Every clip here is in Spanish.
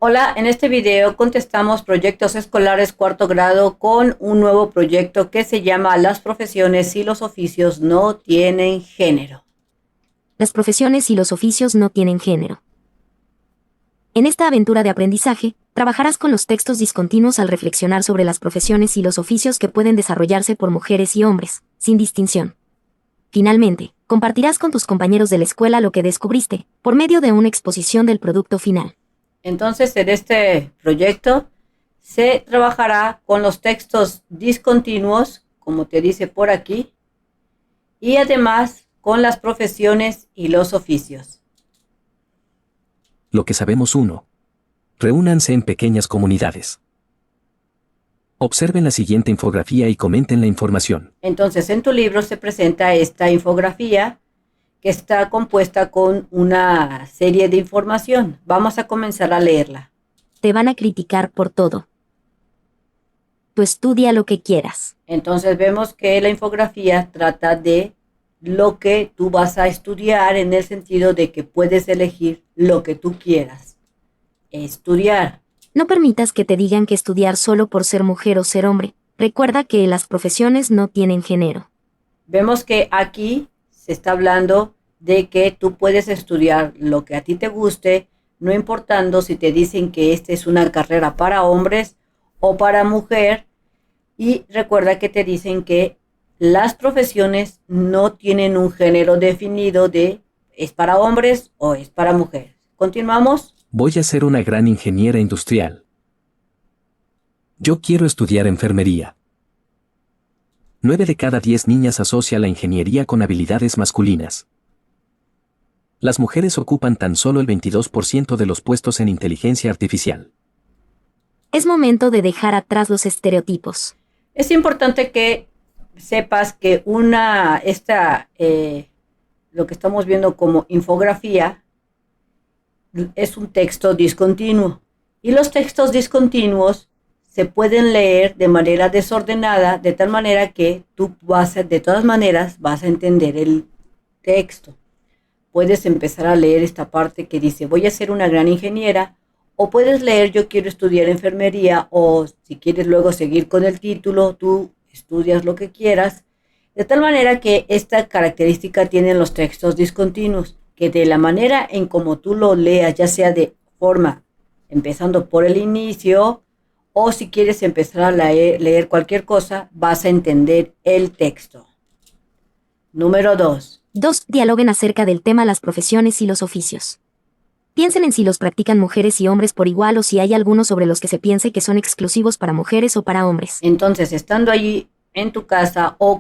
Hola, en este video contestamos proyectos escolares cuarto grado con un nuevo proyecto que se llama Las profesiones y los oficios no tienen género. Las profesiones y los oficios no tienen género. En esta aventura de aprendizaje, trabajarás con los textos discontinuos al reflexionar sobre las profesiones y los oficios que pueden desarrollarse por mujeres y hombres, sin distinción. Finalmente, compartirás con tus compañeros de la escuela lo que descubriste, por medio de una exposición del producto final. Entonces, en este proyecto se trabajará con los textos discontinuos, como te dice por aquí, y además con las profesiones y los oficios. Lo que sabemos 1. Reúnanse en pequeñas comunidades. Observen la siguiente infografía y comenten la información. Entonces, en tu libro se presenta esta infografía que está compuesta con una serie de información. Vamos a comenzar a leerla. Te van a criticar por todo. Tú estudia lo que quieras. Entonces vemos que la infografía trata de lo que tú vas a estudiar en el sentido de que puedes elegir lo que tú quieras estudiar. No permitas que te digan que estudiar solo por ser mujer o ser hombre. Recuerda que las profesiones no tienen género. Vemos que aquí se está hablando de que tú puedes estudiar lo que a ti te guste, no importando si te dicen que esta es una carrera para hombres o para mujer. Y recuerda que te dicen que las profesiones no tienen un género definido de es para hombres o es para mujeres. Continuamos. Voy a ser una gran ingeniera industrial. Yo quiero estudiar enfermería. 9 de cada 10 niñas asocia la ingeniería con habilidades masculinas. Las mujeres ocupan tan solo el 22% de los puestos en inteligencia artificial. Es momento de dejar atrás los estereotipos. Es importante que sepas que lo que estamos viendo como infografía es un texto discontinuo. Y los textos discontinuos se pueden leer de manera desordenada, de tal manera que tú de todas maneras vas a entender el texto. Puedes empezar a leer esta parte que dice voy a ser una gran ingeniera, o puedes leer yo quiero estudiar enfermería, o si quieres luego seguir con el título, tú estudias lo que quieras. De tal manera que esta característica tienen los textos discontinuos, que de la manera en como tú lo leas, ya sea de forma empezando por el inicio, o si quieres empezar a leer cualquier cosa, vas a entender el texto. Número 2. 2. Dialoguen acerca del tema las profesiones y los oficios. Piensen en si los practican mujeres y hombres por igual o si hay algunos sobre los que se piense que son exclusivos para mujeres o para hombres. Entonces, estando allí en tu casa o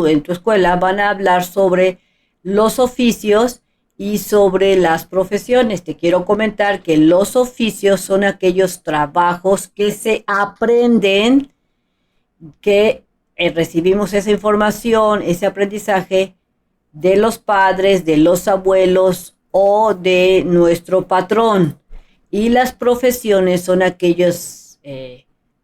en tu escuela, van a hablar sobre los oficios y sobre las profesiones. Te quiero comentar que los oficios son aquellos trabajos que se aprenden, que recibimos esa información, ese aprendizaje de los padres, de los abuelos o de nuestro patrón. Y las profesiones son aquellos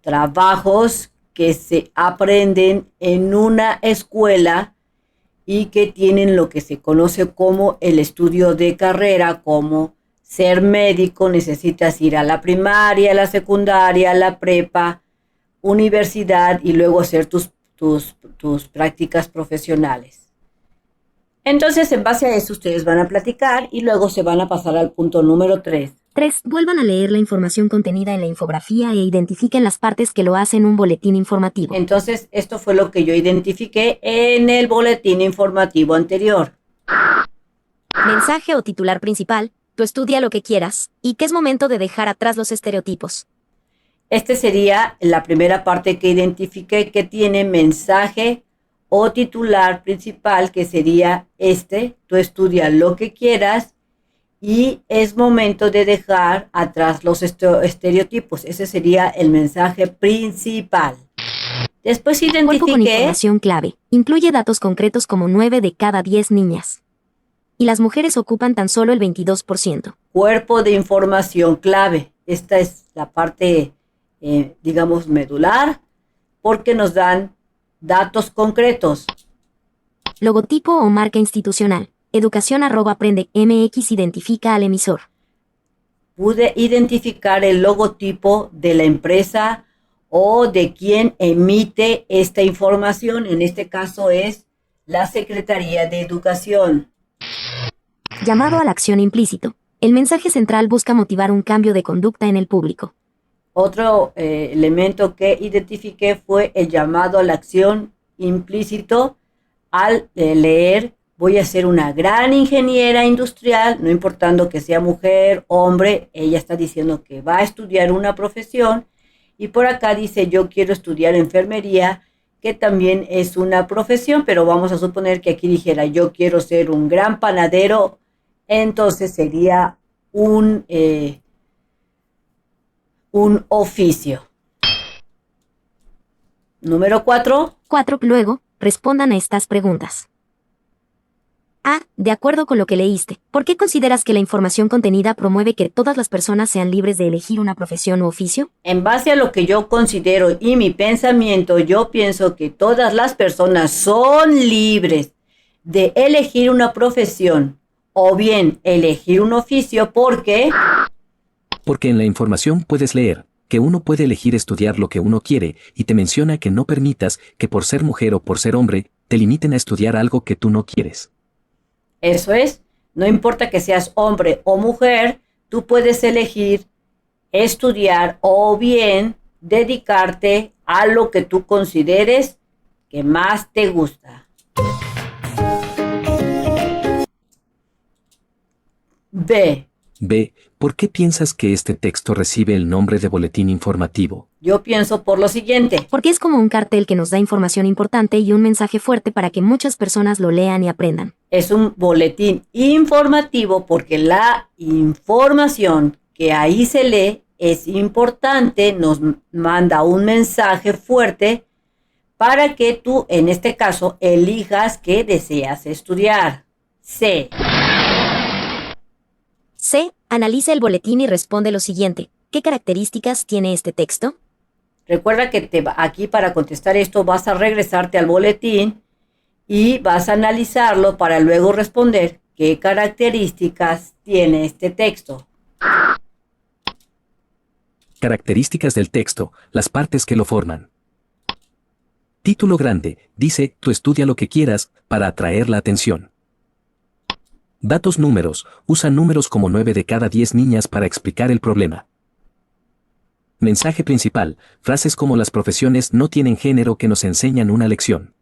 trabajos que se aprenden en una escuela y que tienen lo que se conoce como el estudio de carrera, como ser médico, necesitas ir a la primaria, a la secundaria, a la prepa, universidad y luego hacer tus prácticas profesionales. Entonces, en base a eso, ustedes van a platicar y luego se van a pasar al punto número 3. 3. Vuelvan a leer la información contenida en la infografía e identifiquen las partes que lo hacen un boletín informativo. Entonces, esto fue lo que yo identifiqué en el boletín informativo anterior. Mensaje o titular principal, tú estudia lo que quieras, y que es momento de dejar atrás los estereotipos. Este sería la primera parte que identifiqué que tiene mensaje o titular principal, que sería tú estudia lo que quieras y es momento de dejar atrás los estereotipos. Ese sería el mensaje principal. Después Cuerpo con identifiqué información clave, incluye datos concretos como 9 de cada 10 niñas. Y las mujeres ocupan tan solo el 22%. cuerpo de información clave. Esta es la parte, digamos, medular, porque nos dan datos concretos. Logotipo o marca institucional. Educación @aprende MX identifica al emisor. pude identificar el logotipo de la empresa o de quien emite esta información. En este caso es la Secretaría de Educación. Llamado a la acción implícito. El mensaje central busca motivar un cambio de conducta en el público. Otro elemento que identifiqué fue el llamado a la acción implícito al leer: voy a ser una gran ingeniera industrial, no importando que sea mujer, hombre. Ella está diciendo que va a estudiar una profesión, y por acá dice: yo quiero estudiar enfermería, que también es una profesión, pero vamos a suponer que aquí dijera: yo quiero ser un gran panadero, entonces sería un oficio. Número 4. 4. Luego, respondan a estas preguntas. A. De acuerdo con lo que leíste, ¿por qué consideras que la información contenida promueve que todas las personas sean libres de elegir una profesión u oficio? En base a lo que yo considero y mi pensamiento, yo pienso que todas las personas son libres de elegir una profesión o bien elegir un oficio. Porque en la información puedes leer que uno puede elegir estudiar lo que uno quiere, y te menciona que no permitas que por ser mujer o por ser hombre te limiten a estudiar algo que tú no quieres. Eso es, no importa que seas hombre o mujer, tú puedes elegir estudiar o bien dedicarte a lo que tú consideres que más te gusta. B. ¿Por qué piensas que este texto recibe el nombre de boletín informativo? Yo pienso por lo siguiente. Porque es como un cartel que nos da información importante y un mensaje fuerte para que muchas personas lo lean y aprendan. Es un boletín informativo porque la información que ahí se lee es importante, nos manda un mensaje fuerte para que tú, en este caso, elijas qué deseas estudiar. C. Analiza el boletín y responde lo siguiente. ¿Qué características tiene este texto? Recuerda que aquí para contestar esto vas a regresarte al boletín y vas a analizarlo para luego responder qué características tiene este texto. Características del texto, las partes que lo forman. Título grande, dice: tú estudia lo que quieras, para atraer la atención. Datos números, usa números como 9 de cada 10 niñas para explicar el problema. Mensaje principal, frases como las profesiones no tienen género que nos enseñan una lección.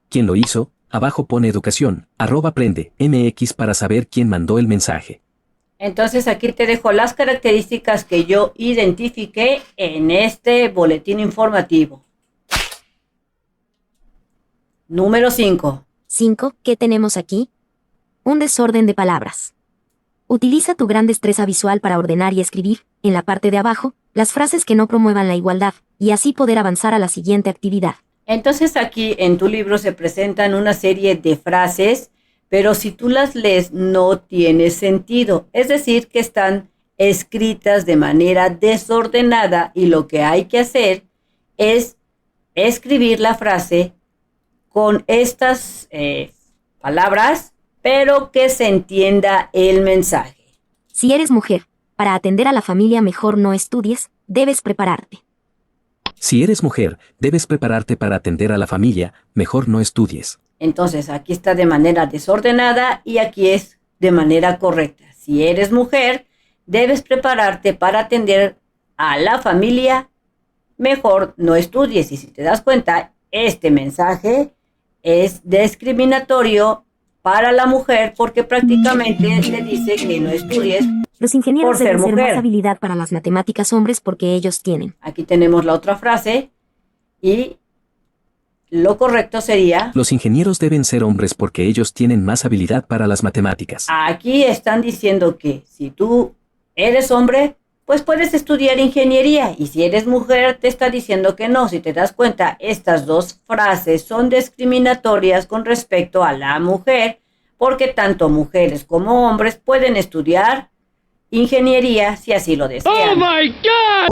¿Quién lo hizo? Abajo pone educación, @aprende, MX para saber quién mandó el mensaje. Entonces aquí te dejo las características que yo identifiqué en este boletín informativo. Número 5. 5. ¿Qué tenemos aquí? Un desorden de palabras. Utiliza tu gran destreza visual para ordenar y escribir, en la parte de abajo, las frases que no promuevan la igualdad, y así poder avanzar a la siguiente actividad. Entonces aquí en tu libro se presentan una serie de frases, pero si tú las lees no tiene sentido. Es decir, que están escritas de manera desordenada y lo que hay que hacer es escribir la frase con estas palabras, pero que se entienda el mensaje. Si eres mujer, para atender a la familia mejor no estudies, debes prepararte. Si eres mujer, debes prepararte para atender a la familia, mejor no estudies. Entonces aquí está de manera desordenada y aquí es de manera correcta. Si eres mujer, debes prepararte para atender a la familia, mejor no estudies. Y si te das cuenta, este mensaje es discriminatorio para la mujer porque prácticamente le dice que no estudies. Los ingenieros Por ser deben ser mujer. más habilidad para las matemáticas hombres porque ellos tienen. Aquí tenemos la otra frase y lo correcto sería: Los ingenieros deben ser hombres porque ellos tienen más habilidad para las matemáticas. aquí están diciendo que si tú eres hombre, pues puedes estudiar ingeniería, y si eres mujer te está diciendo que no. Si te das cuenta, estas dos frases son discriminatorias con respecto a la mujer, porque tanto mujeres como hombres pueden estudiar ingeniería si así lo desean. ¡Oh, my God!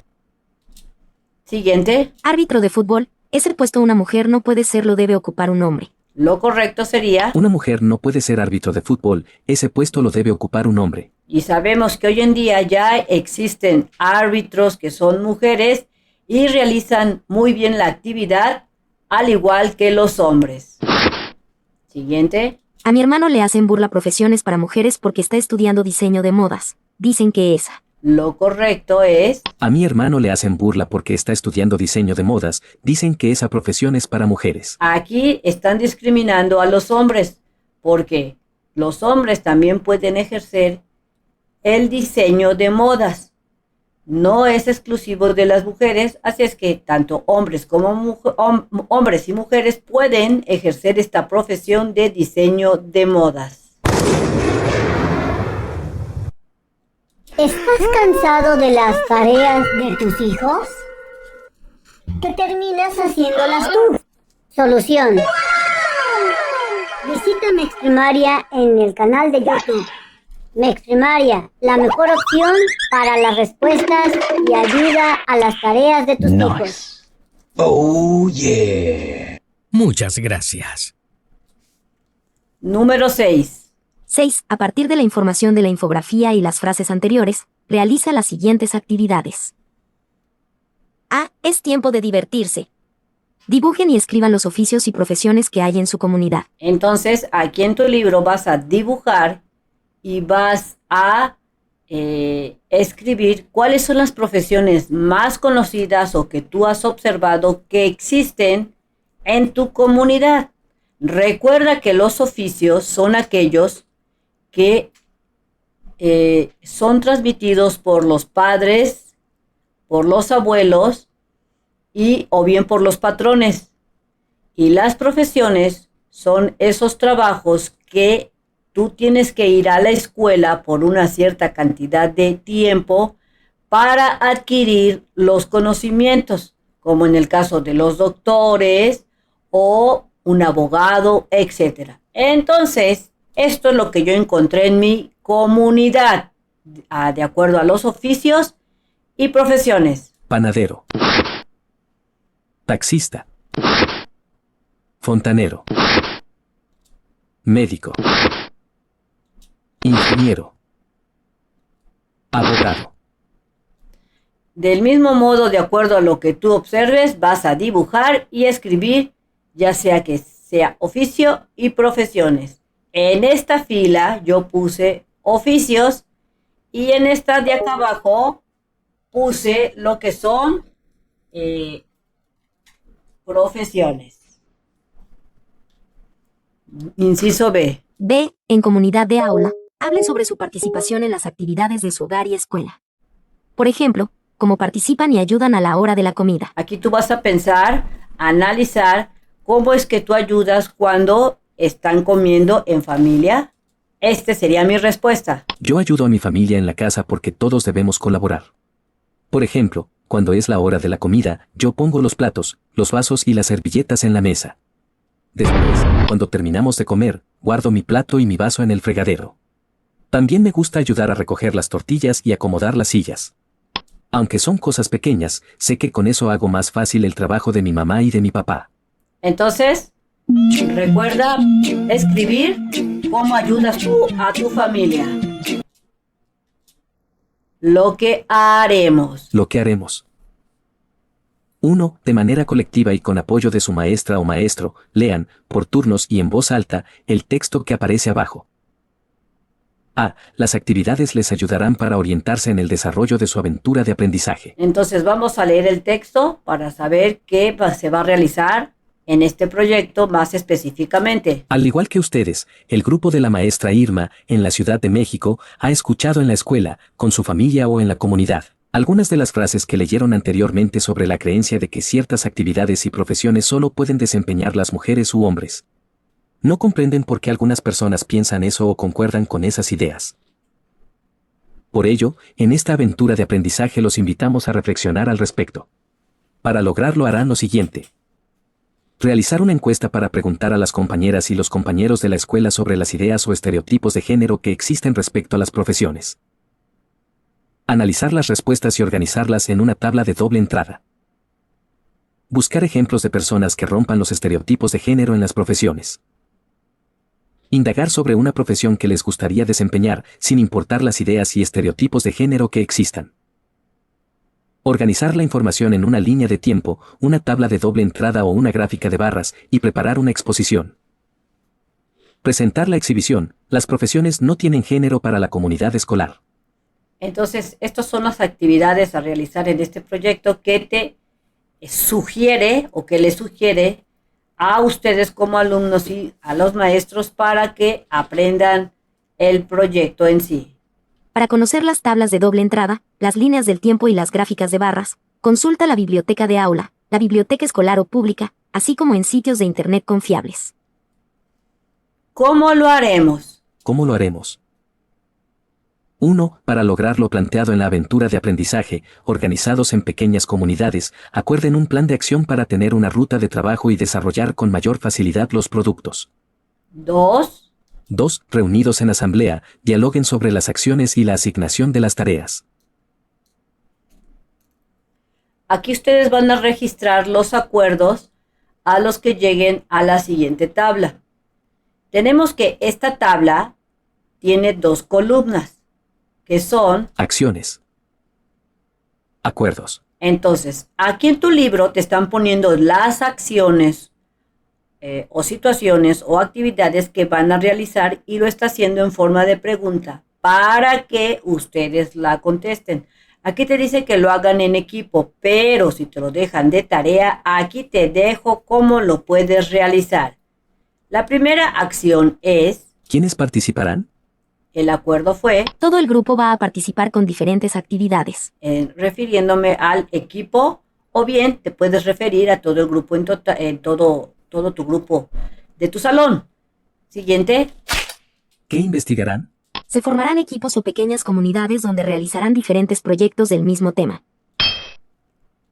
Siguiente. Árbitro de fútbol, ese puesto una mujer no puede ser, lo debe ocupar un hombre. Lo correcto sería: Una mujer no puede ser árbitro de fútbol, ese puesto lo debe ocupar un hombre. Y sabemos que hoy en día ya existen árbitros que son mujeres y realizan muy bien la actividad, al igual que los hombres. Siguiente. A mi hermano le hacen burla profesiones para mujeres porque está estudiando diseño de modas. Dicen que esa. Lo correcto es... A mi hermano le hacen burla porque está estudiando diseño de modas, dicen que esa profesión es para mujeres. Aquí están discriminando a los hombres, porque los hombres también pueden ejercer el diseño de modas. No es exclusivo de las mujeres, así es que tanto hombres como hombres y mujeres pueden ejercer esta profesión de diseño de modas. ¿Estás cansado de las tareas de tus hijos? ¿Que terminas haciéndolas tú? Solución. Visita Mexprimaria en el canal de YouTube. Mexprimaria, la mejor opción para las respuestas y ayuda a las tareas de tus hijos. Oh, yeah. Muchas gracias. Número 6. 6. A partir de la información de la infografía y las frases anteriores, realiza las siguientes actividades. A. Es tiempo de divertirse. Dibujen y escriban los oficios y profesiones que hay en su comunidad. Entonces, aquí en tu libro vas a dibujar y vas a escribir cuáles son las profesiones más conocidas o que tú has observado que existen en tu comunidad. Recuerda que los oficios son aquellos que son transmitidos por los padres, por los abuelos o bien por los patrones. Y las profesiones son esos trabajos que tú tienes que ir a la escuela por una cierta cantidad de tiempo para adquirir los conocimientos, como en el caso de los doctores o un abogado, etc. Entonces, esto es lo que yo encontré en mi comunidad, de acuerdo a los oficios y profesiones. Panadero. Taxista. Fontanero. Médico. Ingeniero. Abogado. Del mismo modo, de acuerdo a lo que tú observes, vas a dibujar y escribir, ya sea que sea oficio y profesiones. En esta fila yo puse oficios y en esta de acá abajo puse lo que son profesiones. Inciso B. B. En comunidad de aula, hable sobre su participación en las actividades de su hogar y escuela. Por ejemplo, cómo participan y ayudan a la hora de la comida. Aquí tú vas a pensar, analizar cómo es que tú ayudas cuando están comiendo en familia. Este sería mi respuesta. Yo ayudo a mi familia en la casa porque todos debemos colaborar. Por ejemplo, cuando es la hora de la comida, yo pongo los platos, los vasos y las servilletas en la mesa. Después, cuando terminamos de comer, guardo mi plato y mi vaso en el fregadero. También me gusta ayudar a recoger las tortillas y acomodar las sillas. Aunque son cosas pequeñas, sé que con eso hago más fácil el trabajo de mi mamá y de mi papá. Entonces, recuerda escribir cómo ayudas tú a tu familia. Lo que haremos. 1. De manera colectiva y con apoyo de su maestra o maestro, lean, por turnos y en voz alta, el texto que aparece abajo. A. Las actividades les ayudarán para orientarse en el desarrollo de su aventura de aprendizaje. Entonces vamos a leer el texto para saber qué se va a realizar en este proyecto más específicamente. Al igual que ustedes, el grupo de la maestra Irma, en la Ciudad de México, ha escuchado en la escuela, con su familia o en la comunidad, algunas de las frases que leyeron anteriormente sobre la creencia de que ciertas actividades y profesiones solo pueden desempeñar las mujeres u hombres. No comprenden por qué algunas personas piensan eso o concuerdan con esas ideas. Por ello, en esta aventura de aprendizaje los invitamos a reflexionar al respecto. Para lograrlo harán lo siguiente. Realizar una encuesta para preguntar a las compañeras y los compañeros de la escuela sobre las ideas o estereotipos de género que existen respecto a las profesiones. Analizar las respuestas y organizarlas en una tabla de doble entrada. Buscar ejemplos de personas que rompan los estereotipos de género en las profesiones. Indagar sobre una profesión que les gustaría desempeñar, sin importar las ideas y estereotipos de género que existan. Organizar la información en una línea de tiempo, una tabla de doble entrada o una gráfica de barras, y preparar una exposición. Presentar la exhibición. Las profesiones no tienen género para la comunidad escolar. Entonces, estas son las actividades a realizar en este proyecto que te sugiere o que le sugiere a ustedes como alumnos y a los maestros para que aprendan el proyecto en sí. Para conocer las tablas de doble entrada, las líneas del tiempo y las gráficas de barras, consulta la biblioteca de aula, la biblioteca escolar o pública, así como en sitios de internet confiables. ¿Cómo lo haremos? ¿Cómo lo haremos? 1. Para lograr lo planteado en la aventura de aprendizaje, organizados en pequeñas comunidades, acuerden un plan de acción para tener una ruta de trabajo y desarrollar con mayor facilidad los productos. 2. 2. Reunidos en asamblea, dialoguen sobre las acciones y la asignación de las tareas. Aquí ustedes van a registrar los acuerdos a los que lleguen a la siguiente tabla. Tenemos que esta tabla tiene 2 columnas, que son acciones, acuerdos. Entonces, aquí en tu libro te están poniendo las acciones o situaciones o actividades que van a realizar y lo está haciendo en forma de pregunta para que ustedes la contesten. Aquí te dice que lo hagan en equipo, pero si te lo dejan de tarea, aquí te dejo cómo lo puedes realizar. La primera acción es... ¿Quiénes participarán? El acuerdo fue... Todo el grupo va a participar con diferentes actividades. Refiriéndome al equipo, o bien te puedes referir a todo el grupo en todo tu grupo de tu salón. Siguiente. ¿Qué investigarán? Se formarán equipos o pequeñas comunidades donde realizarán diferentes proyectos del mismo tema.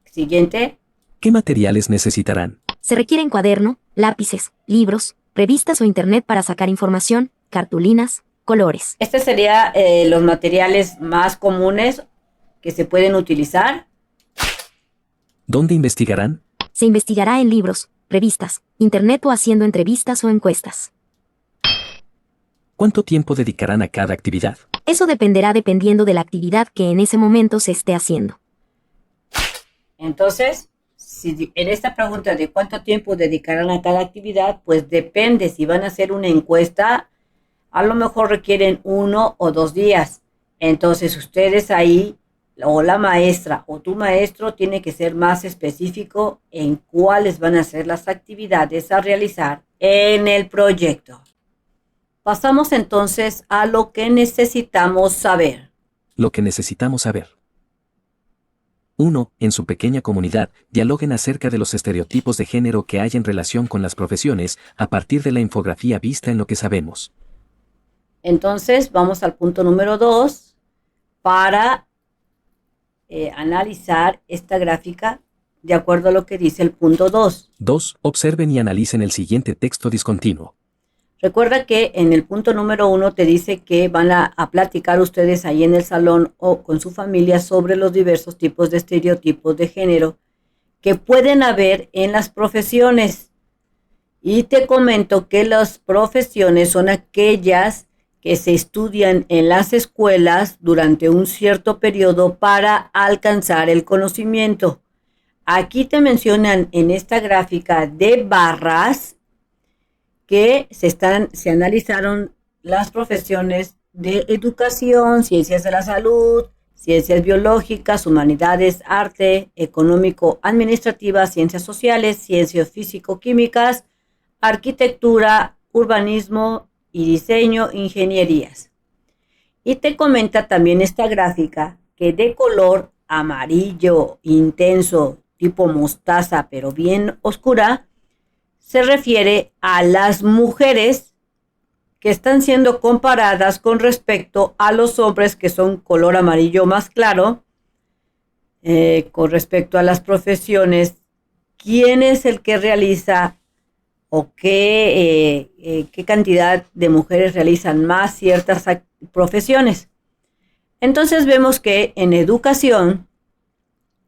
Siguiente. ¿Qué materiales necesitarán? Se requieren cuaderno, lápices, libros, revistas o internet para sacar información, cartulinas, colores. Este sería los materiales más comunes que se pueden utilizar. ¿Dónde investigarán? Se investigará en libros, revistas, internet o haciendo entrevistas o encuestas. ¿Cuánto tiempo dedicarán a cada actividad? Eso dependerá dependiendo de la actividad que en ese momento se esté haciendo. Entonces, si en esta pregunta de cuánto tiempo dedicarán a cada actividad, pues depende. Si van a hacer una encuesta, a lo mejor requieren 1 o 2 días. Entonces ustedes ahí, o la maestra o tu maestro, tiene que ser más específico en cuáles van a ser las actividades a realizar en el proyecto. Pasamos entonces a lo que necesitamos saber. Lo que necesitamos saber. 1. En su pequeña comunidad, dialoguen acerca de los estereotipos de género que hay en relación con las profesiones a partir de la infografía vista en Lo que sabemos. Entonces, vamos al punto número 2 para analizar esta gráfica de acuerdo a lo que dice el punto 2. 2. Observen y analicen el siguiente texto discontinuo. Recuerda que en el punto número 1 te dice que van a platicar ustedes ahí en el salón o con su familia sobre los diversos tipos de estereotipos de género que pueden haber en las profesiones. Y te comento que las profesiones son aquellas que se estudian en las escuelas durante un cierto periodo para alcanzar el conocimiento. Aquí te mencionan en esta gráfica de barras que se analizaron las profesiones de educación, ciencias de la salud, ciencias biológicas, humanidades, arte, económico, administrativa, ciencias sociales, ciencias físico-químicas, arquitectura, urbanismo y diseño, ingenierías. Y te comenta también esta gráfica que de color amarillo intenso, tipo mostaza, pero bien oscura, se refiere a las mujeres que están siendo comparadas con respecto a los hombres que son color amarillo más claro, con respecto a las profesiones. ¿Quién es el que realiza o qué cantidad de mujeres realizan más ciertas profesiones? Entonces vemos que en educación,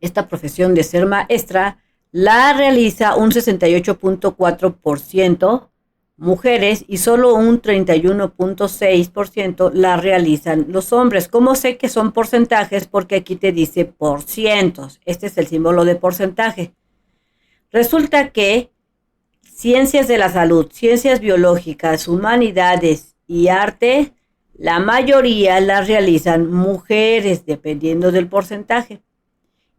esta profesión de ser maestra la realiza un 68.4% mujeres y solo un 31.6% la realizan los hombres. ¿Cómo sé que son porcentajes? Porque aquí te dice por cientos. Este es el símbolo de porcentaje. Resulta que ciencias de la salud, ciencias biológicas, humanidades y arte, la mayoría las realizan mujeres, dependiendo del porcentaje.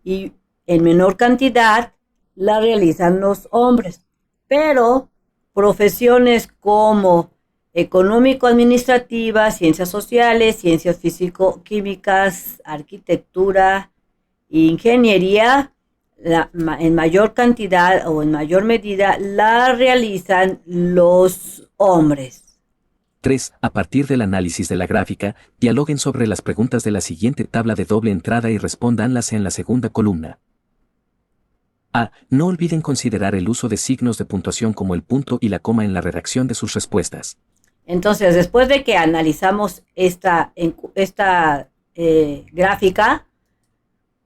Y en menor cantidad la realizan los hombres. Pero profesiones como económico-administrativas, ciencias sociales, ciencias físico-químicas, arquitectura e ingeniería, en mayor cantidad o en mayor medida la realizan los hombres. 3. A partir del análisis de la gráfica, dialoguen sobre las preguntas de la siguiente tabla de doble entrada y respóndanlas en la segunda columna. A. No olviden considerar el uso de signos de puntuación como el punto y la coma en la redacción de sus respuestas. Entonces, después de que analizamos esta gráfica,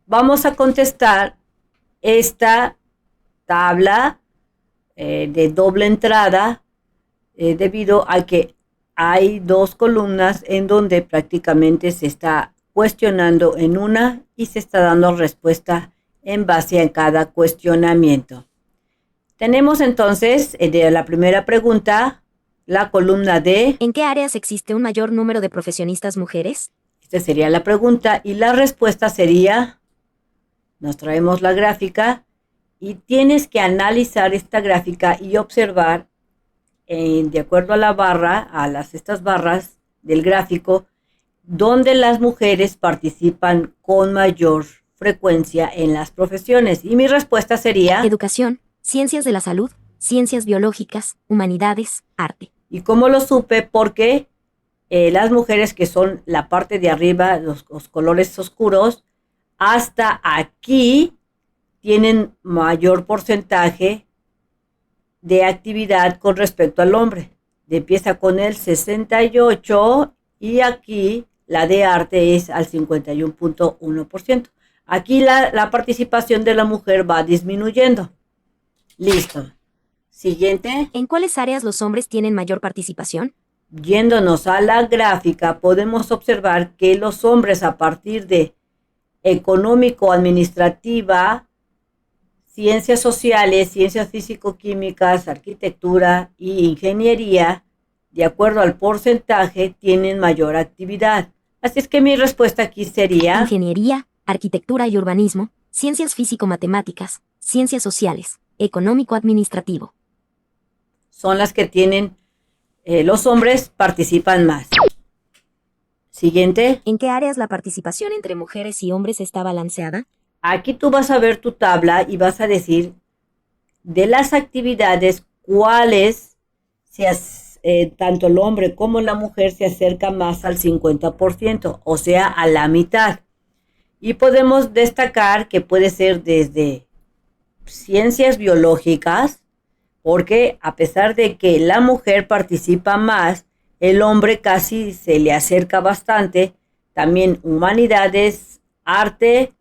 vamos a contestar esta tabla de doble entrada debido a que hay dos columnas en donde prácticamente se está cuestionando en una y se está dando respuesta en base a cada cuestionamiento. Tenemos entonces de la primera pregunta la columna de ¿en qué áreas existe un mayor número de profesionistas mujeres? esta sería la pregunta y la respuesta sería, nos traemos la gráfica y tienes que analizar esta gráfica y observar de acuerdo a la barra, estas barras del gráfico, donde las mujeres participan con mayor frecuencia en las profesiones. Y mi respuesta sería Educación, ciencias de la salud, ciencias biológicas, humanidades, arte. ¿Y cómo lo supe? Porque las mujeres que son la parte de arriba, los colores oscuros, hasta aquí tienen mayor porcentaje de actividad con respecto al hombre. Empieza con el 68 y aquí la de arte es al 51.1%. Aquí la participación de la mujer va disminuyendo. Listo. Siguiente. ¿En cuáles áreas los hombres tienen mayor participación? Yéndonos a la gráfica, podemos observar que los hombres a partir de económico-administrativa, ciencias sociales, ciencias físico-químicas, arquitectura y ingeniería, de acuerdo al porcentaje, tienen mayor actividad. Así es que mi respuesta aquí sería Ingeniería, arquitectura y urbanismo, ciencias físico-matemáticas, ciencias sociales, económico-administrativo. son las que tienen, los hombres participan más. Siguiente. ¿En qué áreas la participación entre mujeres y hombres está balanceada? Aquí tú vas a ver tu tabla y vas a decir de las actividades cuáles tanto el hombre como la mujer se acerca más al 50%, o sea, a la mitad. Y podemos destacar que puede ser desde ciencias biológicas, porque a pesar de que la mujer participa más, el hombre casi se le acerca bastante. También humanidades, arte,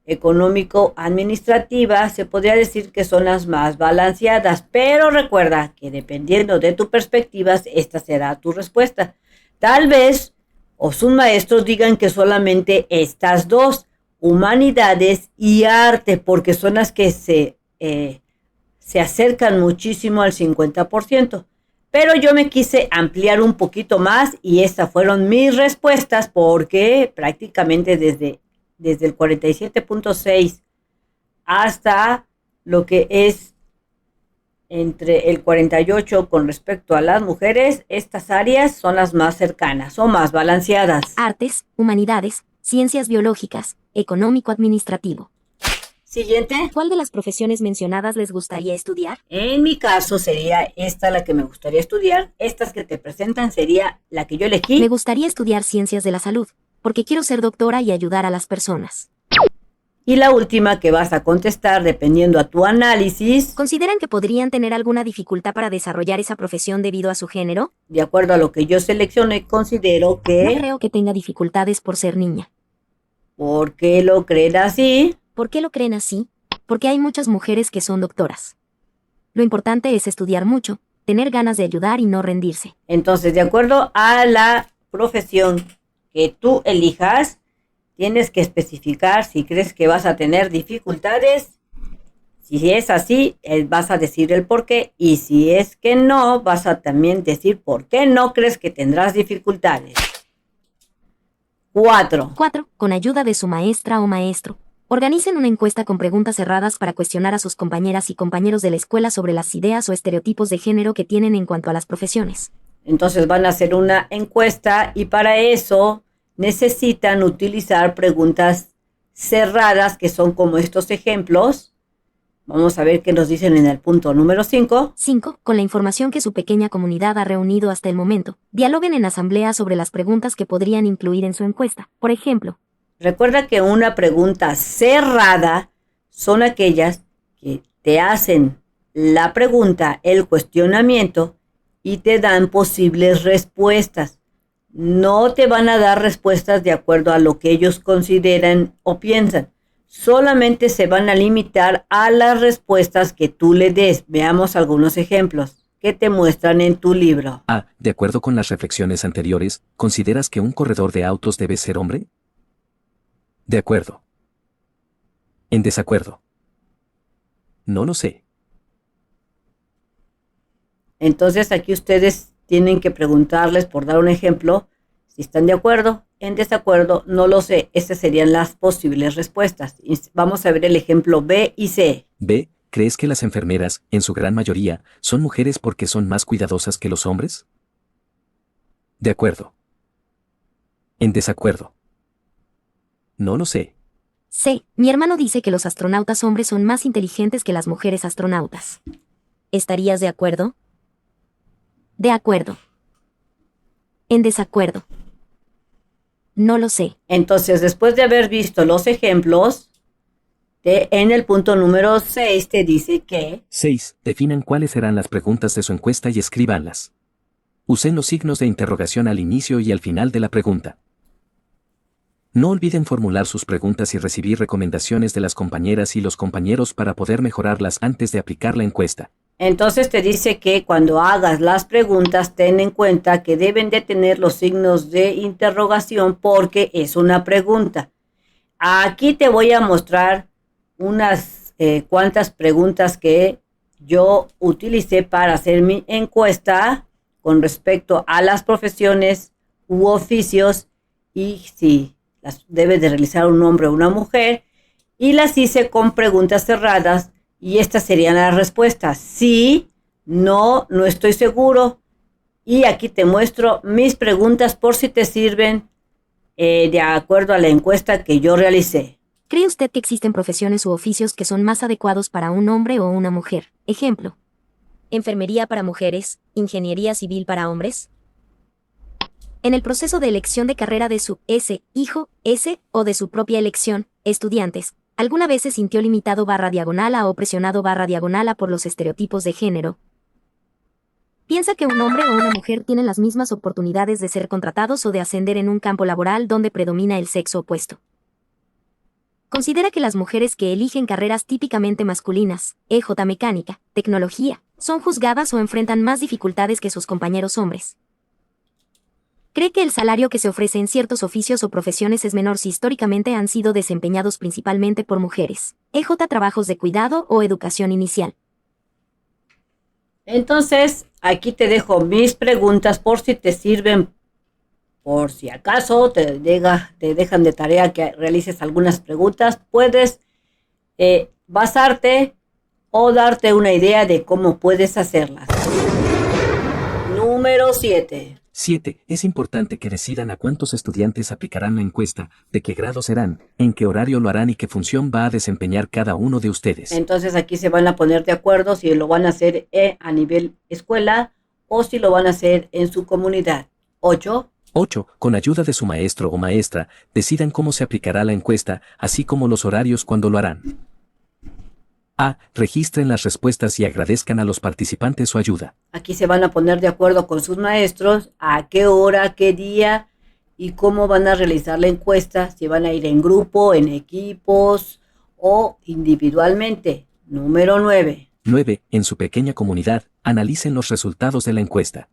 económico-administrativa, se podría decir que son las más balanceadas, pero recuerda que dependiendo de tu perspectiva, esta será tu respuesta. Tal vez sus maestros digan que solamente estas dos, humanidades y arte, porque son las que se acercan muchísimo al 50%. Pero yo me quise ampliar un poquito más y estas fueron mis respuestas porque prácticamente desde el 47.6 hasta lo que es entre el 48 con respecto a las mujeres, estas áreas son las más cercanas, son más balanceadas. Artes, humanidades, ciencias biológicas, económico-administrativo. Siguiente. ¿Cuál de las profesiones mencionadas les gustaría estudiar? En mi caso sería esta la que me gustaría estudiar. Estas que te presentan sería la que yo elegí. Me gustaría estudiar ciencias de la salud, porque quiero ser doctora y ayudar a las personas. Y la última que vas a contestar dependiendo a tu análisis. ¿Consideran que podrían tener alguna dificultad para desarrollar esa profesión debido a su género? De acuerdo a lo que yo seleccioné, considero que... No creo que tenga dificultades por ser niña. ¿Por qué lo creen así? ¿Por qué lo creen así? Porque hay muchas mujeres que son doctoras. Lo importante es estudiar mucho, tener ganas de ayudar y no rendirse. Entonces, de acuerdo a la profesión que tú elijas, tienes que especificar si crees que vas a tener dificultades. Si es así, vas a decir el por qué. Y si es que no, vas a también decir por qué no crees que tendrás dificultades. 4. 4. Con ayuda de su maestra o maestro. Organicen una encuesta con preguntas cerradas para cuestionar a sus compañeras y compañeros de la escuela sobre las ideas o estereotipos de género que tienen en cuanto a las profesiones. Entonces van a hacer una encuesta y para eso necesitan utilizar preguntas cerradas que son como estos ejemplos. Vamos a ver qué nos dicen en el punto número 5. 5. Con la información que su pequeña comunidad ha reunido hasta el momento, dialoguen en asamblea sobre las preguntas que podrían incluir en su encuesta. Por ejemplo, recuerda que una pregunta cerrada son aquellas que te hacen la pregunta, el cuestionamiento y te dan posibles respuestas. No te van a dar respuestas de acuerdo a lo que ellos consideran o piensan. Solamente se van a limitar a las respuestas que tú le des. Veamos algunos ejemplos que te muestran en tu libro. A. De acuerdo con las reflexiones anteriores, ¿consideras que un corredor de autos debe ser hombre? De acuerdo. En desacuerdo. No lo sé. Entonces aquí ustedes tienen que preguntarles, por dar un ejemplo, si están de acuerdo, en desacuerdo, no lo sé. Estas serían las posibles respuestas. Y vamos a ver el ejemplo B y C. B. ¿Crees que las enfermeras, en su gran mayoría, son mujeres porque son más cuidadosas que los hombres? De acuerdo. En desacuerdo. No lo sé. C. Mi hermano dice que los astronautas hombres son más inteligentes que las mujeres astronautas. ¿Estarías de acuerdo? De acuerdo. En desacuerdo. No lo sé. Entonces, después de haber visto los ejemplos, en el punto número 6 te dice que 6. Definan cuáles serán las preguntas de su encuesta y escríbanlas. Usen los signos de interrogación al inicio y al final de la pregunta. No olviden formular sus preguntas y recibir recomendaciones de las compañeras y los compañeros para poder mejorarlas antes de aplicar la encuesta. entonces te dice que cuando hagas las preguntas, ten en cuenta que deben de tener los signos de interrogación porque es una pregunta. Aquí te voy a mostrar unas cuantas preguntas que yo utilicé para hacer mi encuesta con respecto a las profesiones u oficios y si las debe de realizar un hombre o una mujer, y las hice con preguntas cerradas y estas serían las respuestas: sí, no, no estoy seguro. Y aquí te muestro mis preguntas por si te sirven de acuerdo a la encuesta que yo realicé. ¿Cree usted que existen profesiones u oficios que son más adecuados para un hombre o una mujer? Ejemplo: enfermería para mujeres, ingeniería civil para hombres. En el proceso de elección de carrera de su hijo o de su propia elección, estudiantes, ¿alguna vez se sintió limitado /diagonal o presionado /diagonal por los estereotipos de género? ¿Piensa que un hombre o una mujer tienen las mismas oportunidades de ser contratados o de ascender en un campo laboral donde predomina el sexo opuesto? ¿Considera que las mujeres que eligen carreras típicamente masculinas, mecánica, tecnología, son juzgadas o enfrentan más dificultades que sus compañeros hombres? ¿Cree que el salario que se ofrece en ciertos oficios o profesiones es menor si históricamente han sido desempeñados principalmente por mujeres? Trabajos de cuidado o educación inicial. Entonces, aquí te dejo mis preguntas por si te sirven, por si acaso te dejan de tarea que realices algunas preguntas. Puedes basarte o darte una idea de cómo puedes hacerlas. Número 7. 7. Es importante que decidan a cuántos estudiantes aplicarán la encuesta, de qué grado serán, en qué horario lo harán y qué función va a desempeñar cada uno de ustedes. Entonces aquí se van a poner de acuerdo si lo van a hacer a nivel escuela o si lo van a hacer en su comunidad. 8. 8. Con ayuda de su maestro o maestra, decidan cómo se aplicará la encuesta, así como los horarios cuando lo harán. A. Registren las respuestas y agradezcan a los participantes su ayuda. Aquí se van a poner de acuerdo con sus maestros a qué hora, qué día y cómo van a realizar la encuesta, si van a ir en grupo, en equipos o individualmente. Número 9. 9. En su pequeña comunidad, Analicen los resultados de la encuesta.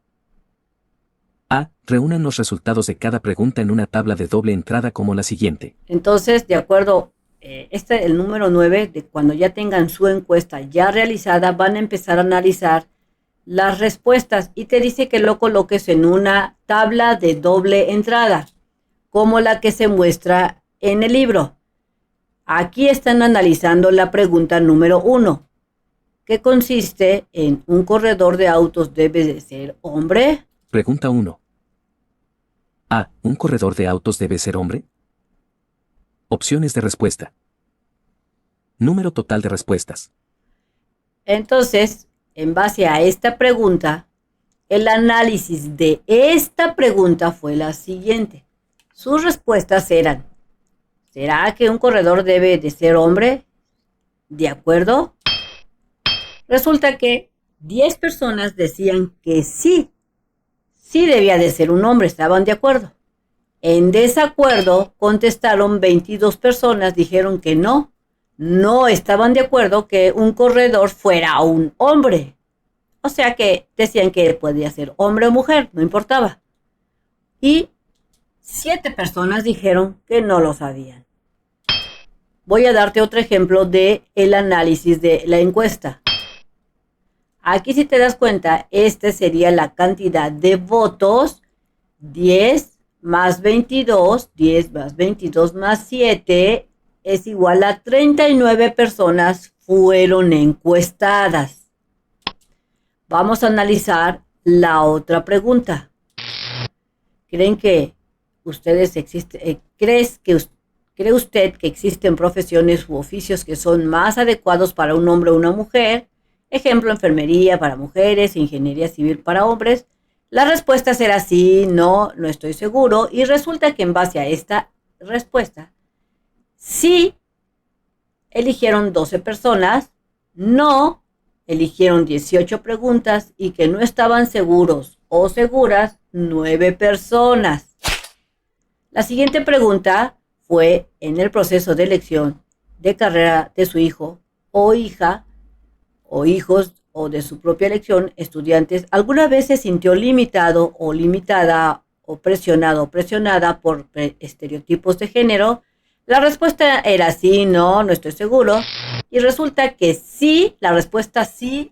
A. Reúnan los resultados de cada pregunta en una tabla de doble entrada como la siguiente. Entonces, de acuerdo, el número 9, de cuando ya tengan su encuesta ya realizada, van a empezar a analizar las respuestas y te dice que lo coloques en una tabla de doble entrada, como la que se muestra en el libro. Aquí están analizando la pregunta número 1, que consiste en: ¿un corredor de autos debe de ser hombre? Pregunta 1. A. ¿Un corredor de autos debe ser hombre? Opciones de respuesta. Número total de respuestas. Entonces, en base a esta pregunta, el análisis de esta pregunta fue la siguiente. Sus respuestas eran: ¿será que un corredor debe de ser hombre? ¿De acuerdo? Resulta que 10 personas decían que sí debía de ser un hombre, estaban de acuerdo. En desacuerdo contestaron 22 personas, dijeron que no estaban de acuerdo que un corredor fuera un hombre. O sea que decían que podía ser hombre o mujer, no importaba. Y 7 personas dijeron que no lo sabían. Voy a darte otro ejemplo de el análisis de la encuesta. Aquí, si te das cuenta, esta sería la cantidad de votos: 10 más 22, 10 más 22 más 7 es igual a 39 personas fueron encuestadas. Vamos a analizar la otra pregunta. ¿Creen que ustedes cree usted que existen profesiones u oficios que son más adecuados para un hombre o una mujer? Ejemplo, enfermería para mujeres, ingeniería civil para hombres. La respuesta será sí, no estoy seguro. Y resulta que en base a esta respuesta, sí eligieron 12 personas, no eligieron 18 preguntas y que no estaban seguros o seguras 9 personas. La siguiente pregunta fue: en el proceso de elección de carrera de su hijo o hija, o hijos o de su propia elección, estudiantes, ¿alguna vez se sintió limitado o limitada o presionado o presionada por estereotipos de género? La respuesta era sí, no estoy seguro. Y resulta que sí, la respuesta sí,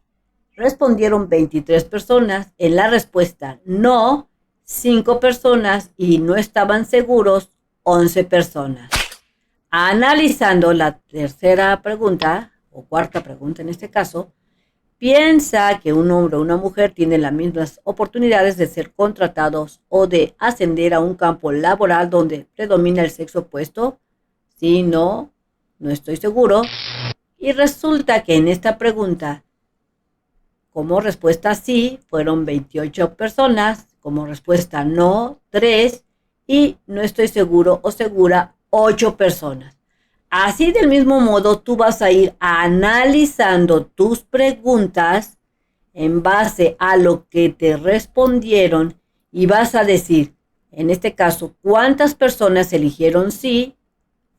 respondieron 23 personas. En la respuesta no, 5 personas, y no estaban seguros, 11 personas. Analizando la tercera pregunta, o cuarta pregunta en este caso, ¿piensa que un hombre o una mujer tienen las mismas oportunidades de ser contratados o de ascender a un campo laboral donde predomina el sexo opuesto? Sí, no estoy seguro. Y resulta que en esta pregunta, como respuesta sí, fueron 28 personas, como respuesta no, 3, y no estoy seguro o segura, 8 personas. Así, del mismo modo, tú vas a ir analizando tus preguntas en base a lo que te respondieron y vas a decir, en este caso, ¿cuántas personas eligieron sí?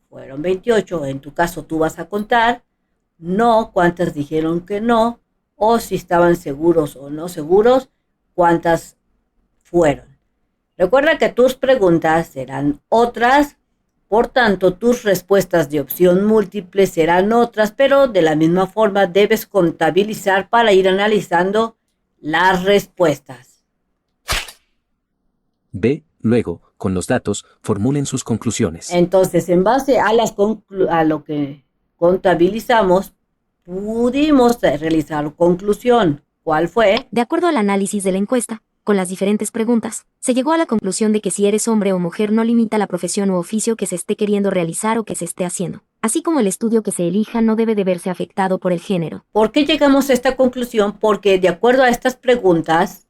Fueron 28. En tu caso, tú vas a contar. No, ¿cuántas dijeron que no? O si estaban seguros o no seguros, ¿cuántas fueron? Recuerda que tus preguntas serán otras. Por tanto, tus respuestas de opción múltiple serán otras, pero de la misma forma debes contabilizar para ir analizando las respuestas. B. Luego, con los datos, formulen sus conclusiones. Entonces, en base a lo que contabilizamos, pudimos realizar conclusión. ¿Cuál fue? De acuerdo al análisis de la encuesta, con las diferentes preguntas, se llegó a la conclusión de que si eres hombre o mujer no limita la profesión u oficio que se esté queriendo realizar o que se esté haciendo, así como el estudio que se elija no debe de verse afectado por el género. ¿Por qué llegamos a esta conclusión? Porque de acuerdo a estas preguntas,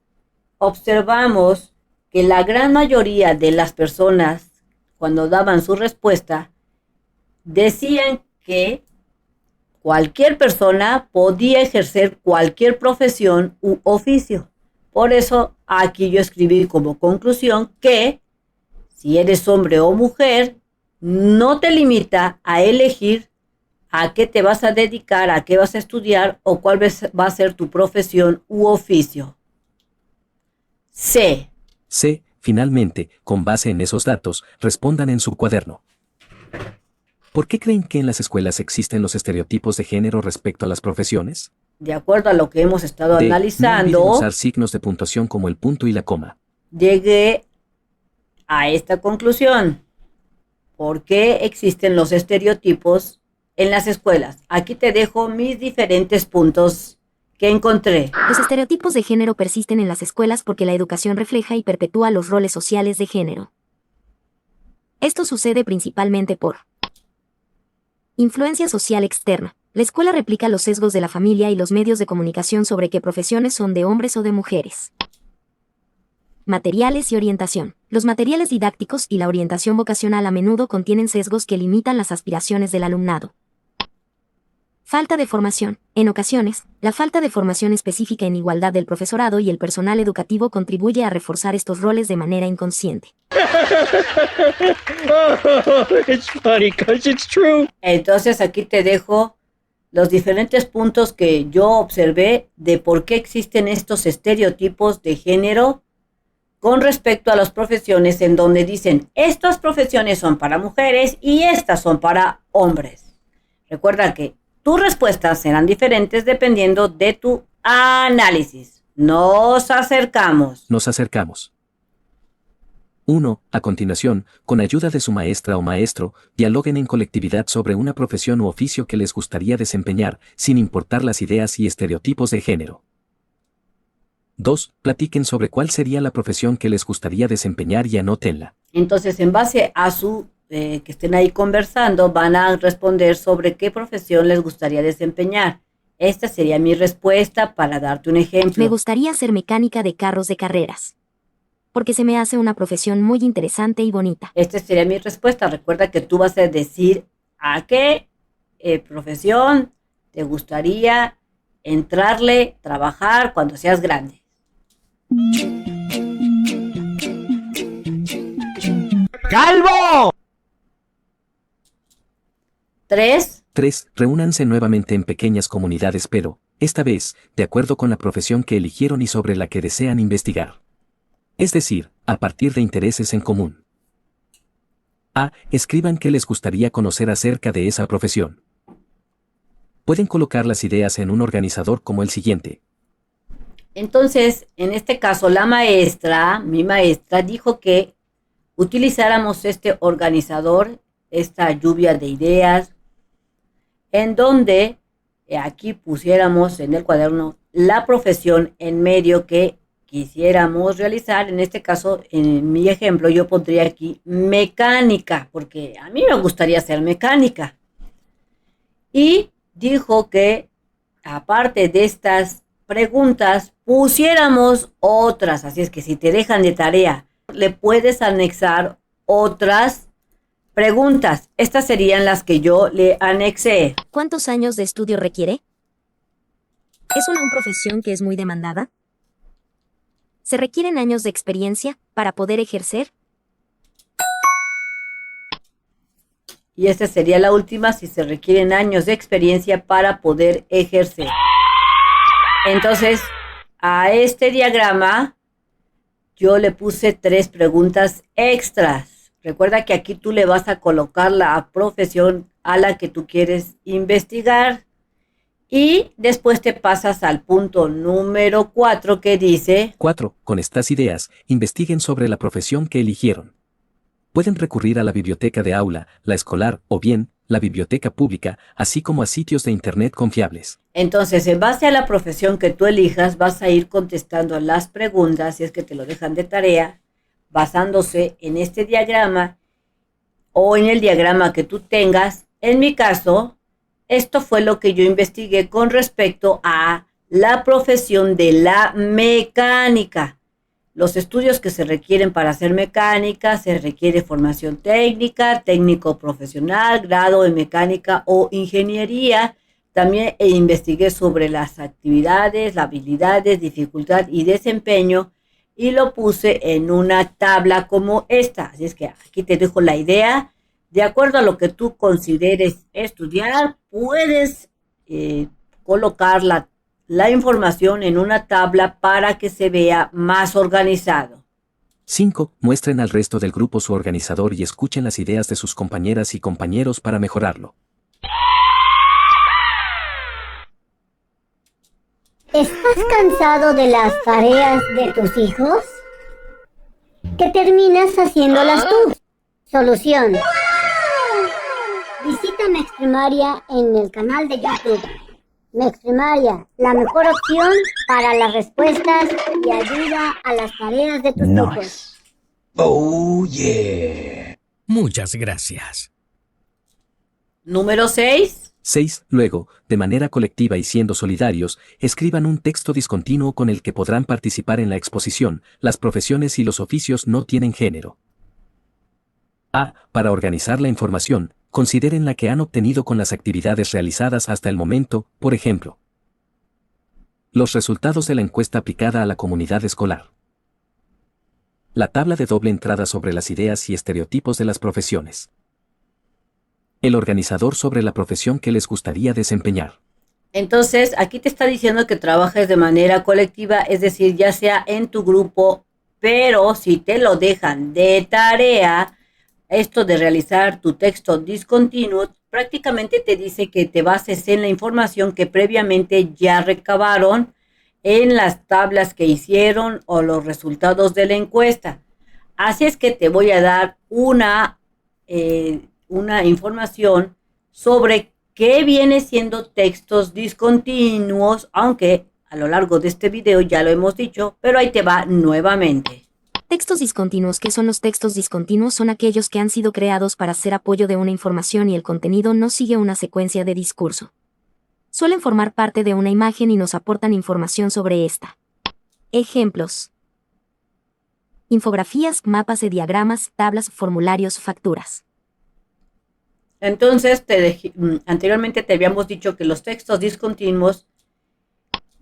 observamos que la gran mayoría de las personas, cuando daban su respuesta, decían que cualquier persona podía ejercer cualquier profesión u oficio. Por eso aquí yo escribí como conclusión que si eres hombre o mujer, no te limita a elegir a qué te vas a dedicar, a qué vas a estudiar o cuál va a ser tu profesión u oficio. C. C. Finalmente, con base en esos datos, respondan en su cuaderno. ¿Por qué creen que en las escuelas existen los estereotipos de género respecto a las profesiones? De acuerdo a lo que hemos estado D. No analizando, olviden usar signos de puntuación como el punto y la coma. llegué a esta conclusión. ¿Por qué existen los estereotipos en las escuelas? Aquí te dejo mis diferentes puntos que encontré. Los estereotipos de género persisten en las escuelas porque la educación refleja y perpetúa los roles sociales de género. Esto sucede principalmente por influencia social externa. La escuela replica los sesgos de la familia y los medios de comunicación sobre qué profesiones son de hombres o de mujeres. Materiales y orientación. Los materiales didácticos y la orientación vocacional a menudo contienen sesgos que limitan las aspiraciones del alumnado. Falta de formación. En ocasiones, la falta de formación específica en igualdad del profesorado y el personal educativo contribuye a reforzar estos roles de manera inconsciente. It's funny because it's true. Entonces aquí te dejo los diferentes puntos que yo observé de por qué existen estos estereotipos de género con respecto a las profesiones en donde dicen estas profesiones son para mujeres y estas son para hombres. Recuerda que tus respuestas serán diferentes dependiendo de tu análisis. Nos acercamos. 1. A continuación, con ayuda de su maestra o maestro, dialoguen en colectividad sobre una profesión u oficio que les gustaría desempeñar, sin importar las ideas y estereotipos de género. 2. Platiquen sobre cuál sería la profesión que les gustaría desempeñar y anótenla. Entonces, en base a su que estén ahí conversando, van a responder sobre qué profesión les gustaría desempeñar. Esta sería mi respuesta para darte un ejemplo. Me gustaría ser mecánica de carros de carreras, porque se me hace una profesión muy interesante y bonita. Esta sería mi respuesta. Recuerda que tú vas a decir a qué profesión te gustaría entrarle, trabajar cuando seas grande. ¡Calvo! 3. 3. Reúnanse nuevamente en pequeñas comunidades pero, esta vez, de acuerdo con la profesión que eligieron y sobre la que desean investigar. Es decir, a partir de intereses en común. A. Escriban qué les gustaría conocer acerca de esa profesión. Pueden colocar las ideas en un organizador como el siguiente. Entonces, en este caso, mi maestra, dijo que utilizáramos este organizador, esta lluvia de ideas, en donde aquí pusiéramos en el cuaderno la profesión en medio que quisiéramos realizar. En este caso, en mi ejemplo, yo pondría aquí mecánica, porque a mí me gustaría ser mecánica. Y dijo que, aparte de estas preguntas, pusiéramos otras. Así es que si te dejan de tarea, le puedes anexar otras preguntas. Estas serían las que yo le anexé. ¿Cuántos años de estudio requiere? ¿Es una profesión que es muy demandada? ¿Se requieren años de experiencia para poder ejercer? Y esta sería la última, si se requieren años de experiencia para poder ejercer. Entonces, a este diagrama yo le puse 3 preguntas extras. Recuerda que aquí tú le vas a colocar la profesión a la que tú quieres investigar. Y después te pasas al punto número 4 que dice... 4. Con estas ideas, investiguen sobre la profesión que eligieron. Pueden recurrir a la biblioteca de aula, la escolar o bien, la biblioteca pública, así como a sitios de internet confiables. Entonces, en base a la profesión que tú elijas, vas a ir contestando las preguntas, si es que te lo dejan de tarea, basándose en este diagrama o en el diagrama que tú tengas. En mi caso, esto fue lo que yo investigué con respecto a la profesión de la mecánica. Los estudios que se requieren para hacer mecánica, se requiere formación técnica, técnico profesional, grado en mecánica o ingeniería. También investigué sobre las actividades, las habilidades, dificultad y desempeño y lo puse en una tabla como esta. Así es que aquí te dejo la idea De acuerdo a lo que tú consideres estudiar, puedes colocar la información en una tabla para que se vea más organizado. 5. Muestren al resto del grupo su organizador y escuchen las ideas de sus compañeras y compañeros para mejorarlo. ¿Estás cansado de las tareas de tus hijos? ¿Que terminas haciéndolas tú? Solución. Visita Mexprimaria en el canal de YouTube. Mexprimaria, la mejor opción para las respuestas y ayuda a las tareas de tus hijos. Oh, yeah. Muchas gracias. Número 6. 6. Luego, de manera colectiva y siendo solidarios, escriban un texto discontinuo con el que podrán participar en la exposición. Las profesiones y los oficios no tienen género. A. Para organizar la información, consideren la que han obtenido con las actividades realizadas hasta el momento, por ejemplo, los resultados de la encuesta aplicada a la comunidad escolar. La tabla de doble entrada sobre las ideas y estereotipos de las profesiones. El organizador sobre la profesión que les gustaría desempeñar. Entonces, aquí te está diciendo que trabajes de manera colectiva, es decir, ya sea en tu grupo, pero si te lo dejan de tarea, esto de realizar tu texto discontinuo, prácticamente te dice que te bases en la información que previamente ya recabaron en las tablas que hicieron o los resultados de la encuesta. Así es que te voy a dar una información sobre qué viene siendo textos discontinuos, aunque a lo largo de este video ya lo hemos dicho, pero ahí te va nuevamente. Textos discontinuos. ¿Qué son los textos discontinuos? Son aquellos que han sido creados para hacer apoyo de una información y el contenido no sigue una secuencia de discurso. Suelen formar parte de una imagen y nos aportan información sobre esta. Ejemplos: infografías, mapas de diagramas, tablas, formularios, facturas. Entonces, anteriormente te habíamos dicho que los textos discontinuos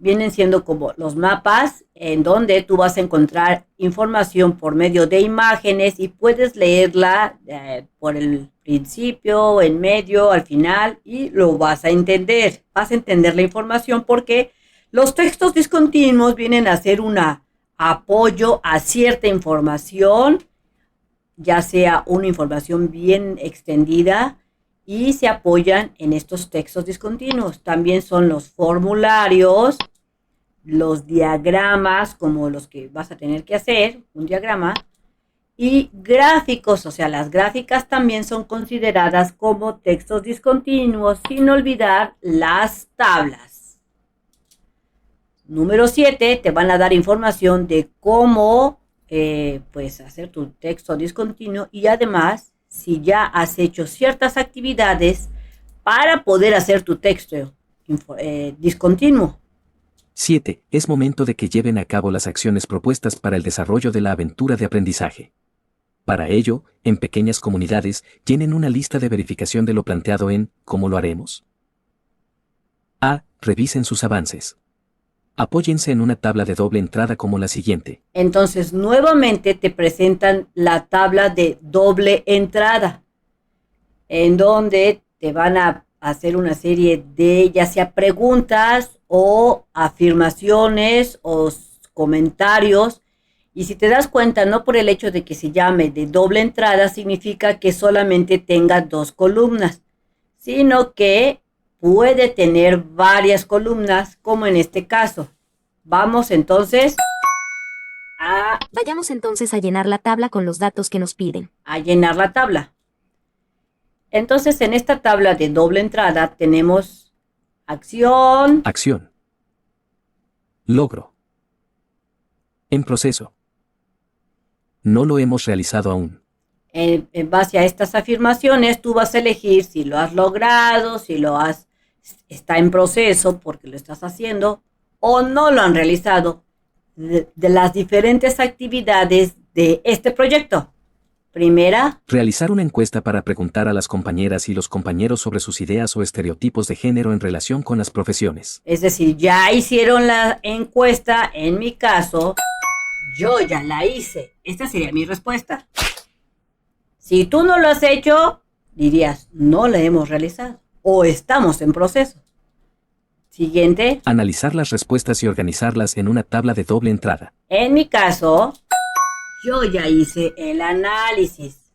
vienen siendo como los mapas, en donde tú vas a encontrar información por medio de imágenes y puedes leerla por el principio, en medio, al final, y lo vas a entender. Vas a entender la información porque los textos discontinuos vienen a ser un apoyo a cierta información, ya sea una información bien extendida, y se apoyan en estos textos discontinuos. También son los formularios, los diagramas, como los que vas a tener que hacer, un diagrama, y gráficos, o sea, las gráficas también son consideradas como textos discontinuos, sin olvidar las tablas. Número 7, te van a dar información de cómo pues hacer tu texto discontinuo y además si ya has hecho ciertas actividades para poder hacer tu texto discontinuo. 7. Es momento de que lleven a cabo las acciones propuestas para el desarrollo de la aventura de aprendizaje. Para ello, en pequeñas comunidades, llenen una lista de verificación de lo planteado en ¿Cómo lo haremos? A. Revisen sus avances. Apóyense en una tabla de doble entrada como la siguiente. Entonces, nuevamente te presentan la tabla de doble entrada, en donde te van a hacer una serie de, ya sea preguntas o afirmaciones o comentarios. Y si te das cuenta, no por el hecho de que se llame de doble entrada, significa que solamente tenga 2 columnas, sino que puede tener varias columnas, como en este caso. Vamos entonces Vayamos entonces a llenar la tabla con los datos que nos piden. a llenar la tabla. Entonces, en esta tabla de doble entrada tenemos acción, Acción. Logro. En proceso. No lo hemos realizado aún. en base a estas afirmaciones, tú vas a elegir si lo has logrado, si está en proceso porque lo estás haciendo o no lo han realizado de las diferentes actividades de este proyecto. Primera, Realizar una encuesta para preguntar a las compañeras y los compañeros sobre sus ideas o estereotipos de género en relación con las profesiones. es decir, ya hicieron la encuesta, en mi caso, yo ya la hice. Esta sería mi respuesta. Si tú no lo has hecho, dirías, no la hemos realizado o estamos en proceso. Siguiente. Analizar las respuestas y organizarlas en una tabla de doble entrada. En mi caso, yo ya hice el análisis.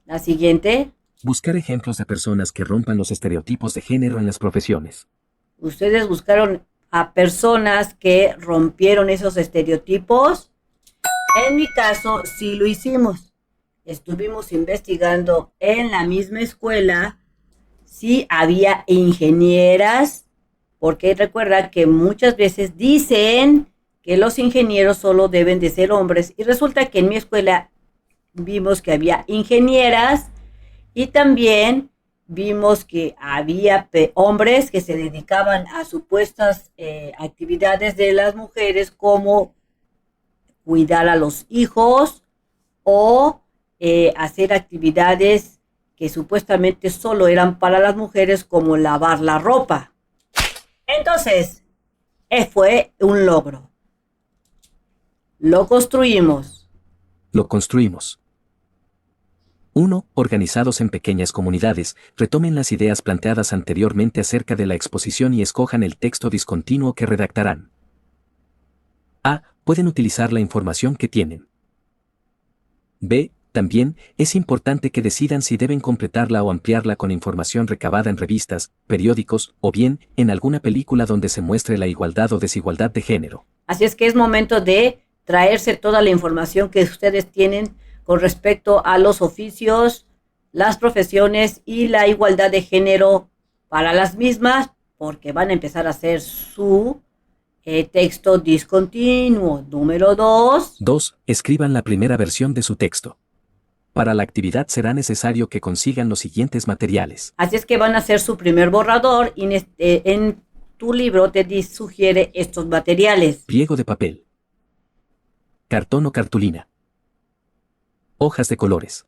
La siguiente. Buscar ejemplos de personas que rompan los estereotipos de género en las profesiones. Ustedes buscaron a personas que rompieron esos estereotipos. En mi caso, sí lo hicimos. Estuvimos investigando en la misma escuela si había ingenieras, porque recuerda que muchas veces dicen que los ingenieros solo deben de ser hombres, y resulta que en mi escuela vimos que había ingenieras y también vimos que había hombres que se dedicaban a supuestas actividades de las mujeres, como cuidar a los hijos o hacer actividades que supuestamente solo eran para las mujeres, como lavar la ropa. Entonces, fue un logro. Lo construimos. Lo construimos. 1. Organizados en pequeñas comunidades, retomen las ideas planteadas anteriormente acerca de la exposición y escojan el texto discontinuo que redactarán. A. Pueden utilizar la información que tienen. B. También es importante que decidan si deben completarla o ampliarla con información recabada en revistas, periódicos o bien en alguna película donde se muestre la igualdad o desigualdad de género. Así es que es momento de traerse toda la información que ustedes tienen con respecto a los oficios, las profesiones y la igualdad de género para las mismas, porque van a empezar a hacer su texto discontinuo. Número 2. 2. Escriban la primera versión de su texto. Para la actividad será necesario que consigan los siguientes materiales. Así es que van a hacer su primer borrador y en tu libro te sugiere estos materiales. Pliego de papel. Cartón o cartulina. Hojas de colores.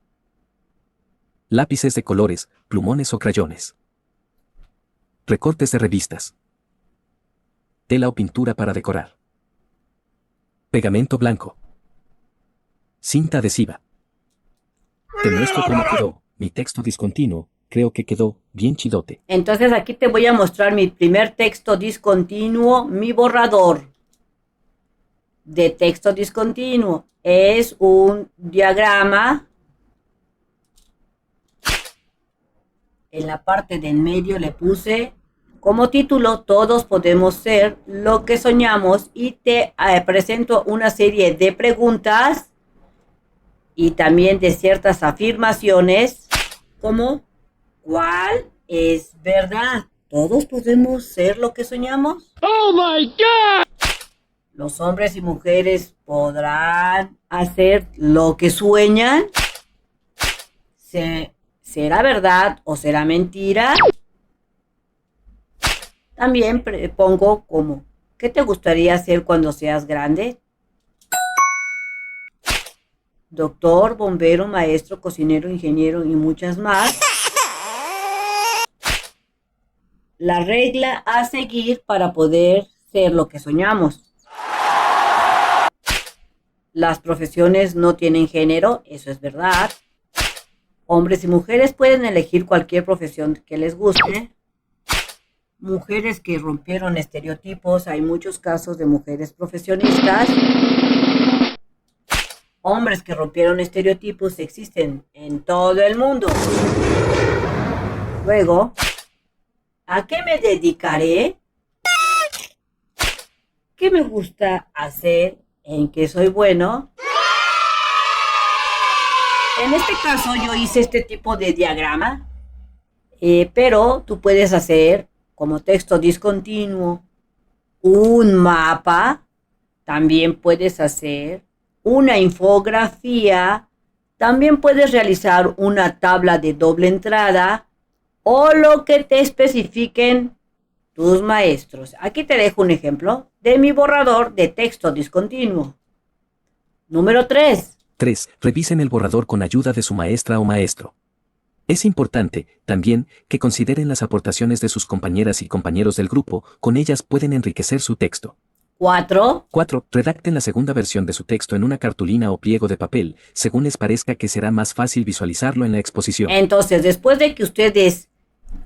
Lápices de colores, plumones o crayones. Recortes de revistas. Tela o pintura para decorar. Pegamento blanco. Cinta adhesiva. Te muestro cómo quedó mi texto discontinuo. Creo que quedó bien chidote. Entonces aquí te voy a mostrar mi primer texto discontinuo, mi borrador de texto discontinuo. Es un diagrama. En la parte del medio le puse como título: todos podemos ser lo que soñamos, y te presento una serie de preguntas y también de ciertas afirmaciones, como ¿cuál es verdad? ¿Todos podemos ser lo que soñamos? ¡Oh, my God! ¿Los hombres y mujeres podrán hacer lo que sueñan? ¿Será verdad o será mentira? También pongo como, ¿qué te gustaría hacer cuando seas grande? Doctor, bombero, maestro, cocinero, ingeniero y muchas más. La regla a seguir para poder ser lo que soñamos. Las profesiones no tienen género, eso es verdad. Hombres y mujeres pueden elegir cualquier profesión que les guste. Mujeres que rompieron estereotipos, hay muchos casos de mujeres profesionistas. Hombres que rompieron estereotipos existen en todo el mundo. Luego, ¿a qué me dedicaré? ¿Qué me gusta hacer? ¿En qué soy bueno? En este caso yo hice este tipo de diagrama, pero tú puedes hacer como texto discontinuo un mapa. También puedes hacer una infografía, también puedes realizar una tabla de doble entrada o lo que te especifiquen tus maestros. Aquí te dejo un ejemplo de mi borrador de texto discontinuo. Número 3. 3. Revisen el borrador con ayuda de su maestra o maestro. Es importante, también, que consideren las aportaciones de sus compañeras y compañeros del grupo, con ellas pueden enriquecer su texto. 4. 4. Redacten la segunda versión de su texto en una cartulina o pliego de papel, según les parezca que será más fácil visualizarlo en la exposición. Entonces, después de que ustedes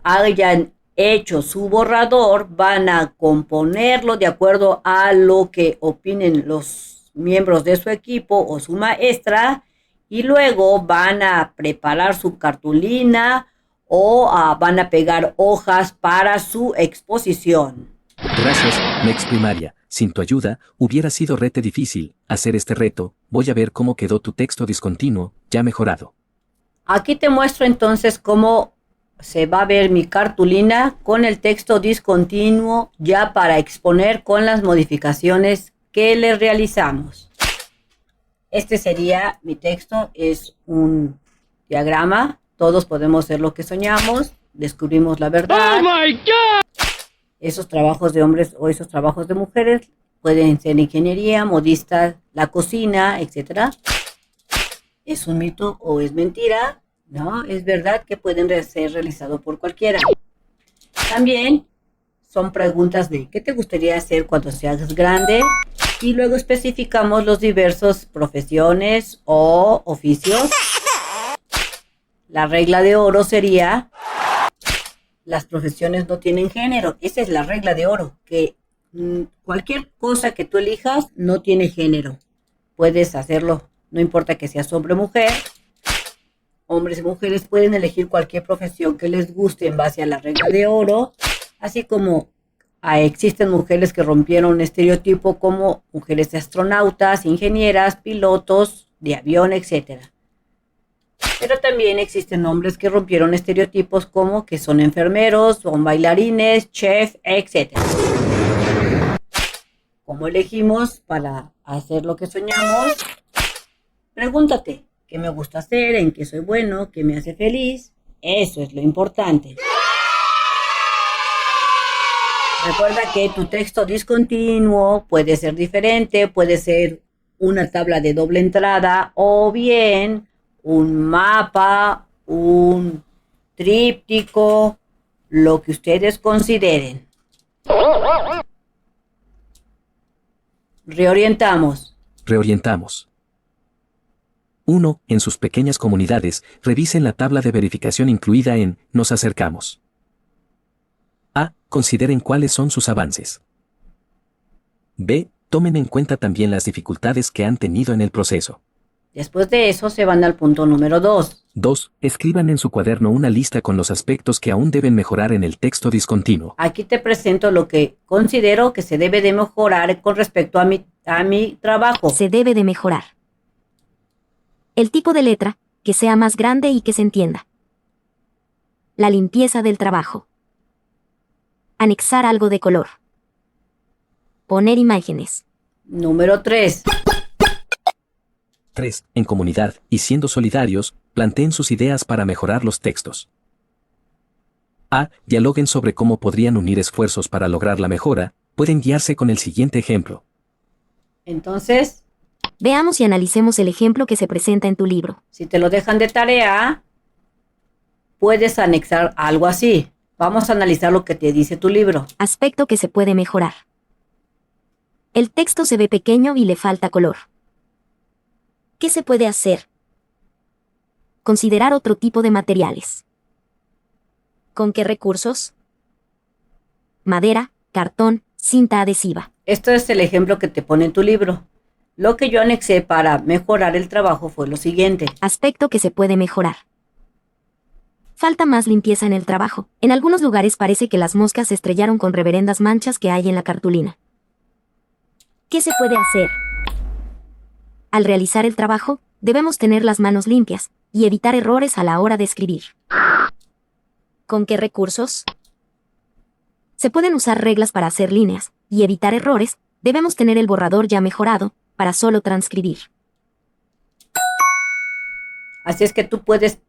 hayan hecho su borrador, van a componerlo de acuerdo a lo que opinen los miembros de su equipo o su maestra, y luego van a preparar su cartulina o van a pegar hojas para su exposición. Gracias, Mex Primaria. Sin tu ayuda, hubiera sido rete difícil hacer este reto. Voy a ver cómo quedó tu texto discontinuo, ya mejorado. Aquí te muestro entonces cómo se va a ver mi cartulina con el texto discontinuo ya para exponer con las modificaciones que le realizamos. Este sería mi texto, es un diagrama. Todos podemos ser lo que soñamos, descubrimos la verdad. ¡Oh, my God! Esos trabajos de hombres o esos trabajos de mujeres pueden ser ingeniería, modista, la cocina, etc. ¿Es un mito o es mentira? No, es verdad que pueden ser realizados por cualquiera. También son preguntas de ¿qué te gustaría hacer cuando seas grande? Y luego especificamos los diversos profesiones o oficios. La regla de oro sería: las profesiones no tienen género. Esa es la regla de oro, que cualquier cosa que tú elijas no tiene género. Puedes hacerlo, no importa que seas hombre o mujer. Hombres y mujeres pueden elegir cualquier profesión que les guste en base a la regla de oro, así como existen mujeres que rompieron un estereotipo como mujeres astronautas, ingenieras, pilotos de avión, etc. Pero también existen hombres que rompieron estereotipos como que son enfermeros, son bailarines, chef, etc. ¿Cómo elegimos para hacer lo que soñamos? Pregúntate, ¿qué me gusta hacer? ¿En qué soy bueno? ¿Qué me hace feliz? Eso es lo importante. Recuerda que tu texto discontinuo puede ser diferente, puede ser una tabla de doble entrada o bien un mapa, un tríptico, lo que ustedes consideren. Reorientamos. Reorientamos. 1. En sus pequeñas comunidades, revisen la tabla de verificación incluida en Nos acercamos. A. Consideren cuáles son sus avances. B. Tomen en cuenta también las dificultades que han tenido en el proceso. Después de eso se van al punto número 2. 2. Escriban en su cuaderno una lista con los aspectos que aún deben mejorar en el texto discontinuo. Aquí te presento lo que considero que se debe de mejorar con respecto a mi trabajo. Se debe de mejorar. El tipo de letra, que sea más grande y que se entienda. La limpieza del trabajo. Anexar algo de color. Poner imágenes. Número 3. 3. En comunidad, y siendo solidarios, planteen sus ideas para mejorar los textos. A. Dialoguen sobre cómo podrían unir esfuerzos para lograr la mejora. Pueden guiarse con el siguiente ejemplo. Entonces, Veamos y analicemos el ejemplo que se presenta en tu libro. si te lo dejan de tarea, puedes anexar algo así. Vamos a analizar lo que te dice tu libro. Aspecto que se puede mejorar. El texto se ve pequeño y le falta color. ¿Qué se puede hacer? Considerar otro tipo de materiales. ¿Con qué recursos? Madera, cartón, cinta adhesiva. Esto es el ejemplo que te pone en tu libro. Lo que yo anexé para mejorar el trabajo fue lo siguiente. Aspecto que se puede mejorar. Falta más limpieza en el trabajo. En algunos lugares parece que las moscas se estrellaron con reverendas manchas que hay en la cartulina. ¿Qué se puede hacer? Al realizar el trabajo, debemos tener las manos limpias y evitar errores a la hora de escribir. ¿Con qué recursos? Se pueden usar reglas para hacer líneas y evitar errores. Debemos tener el borrador ya mejorado para solo transcribir. Así es que tú puedes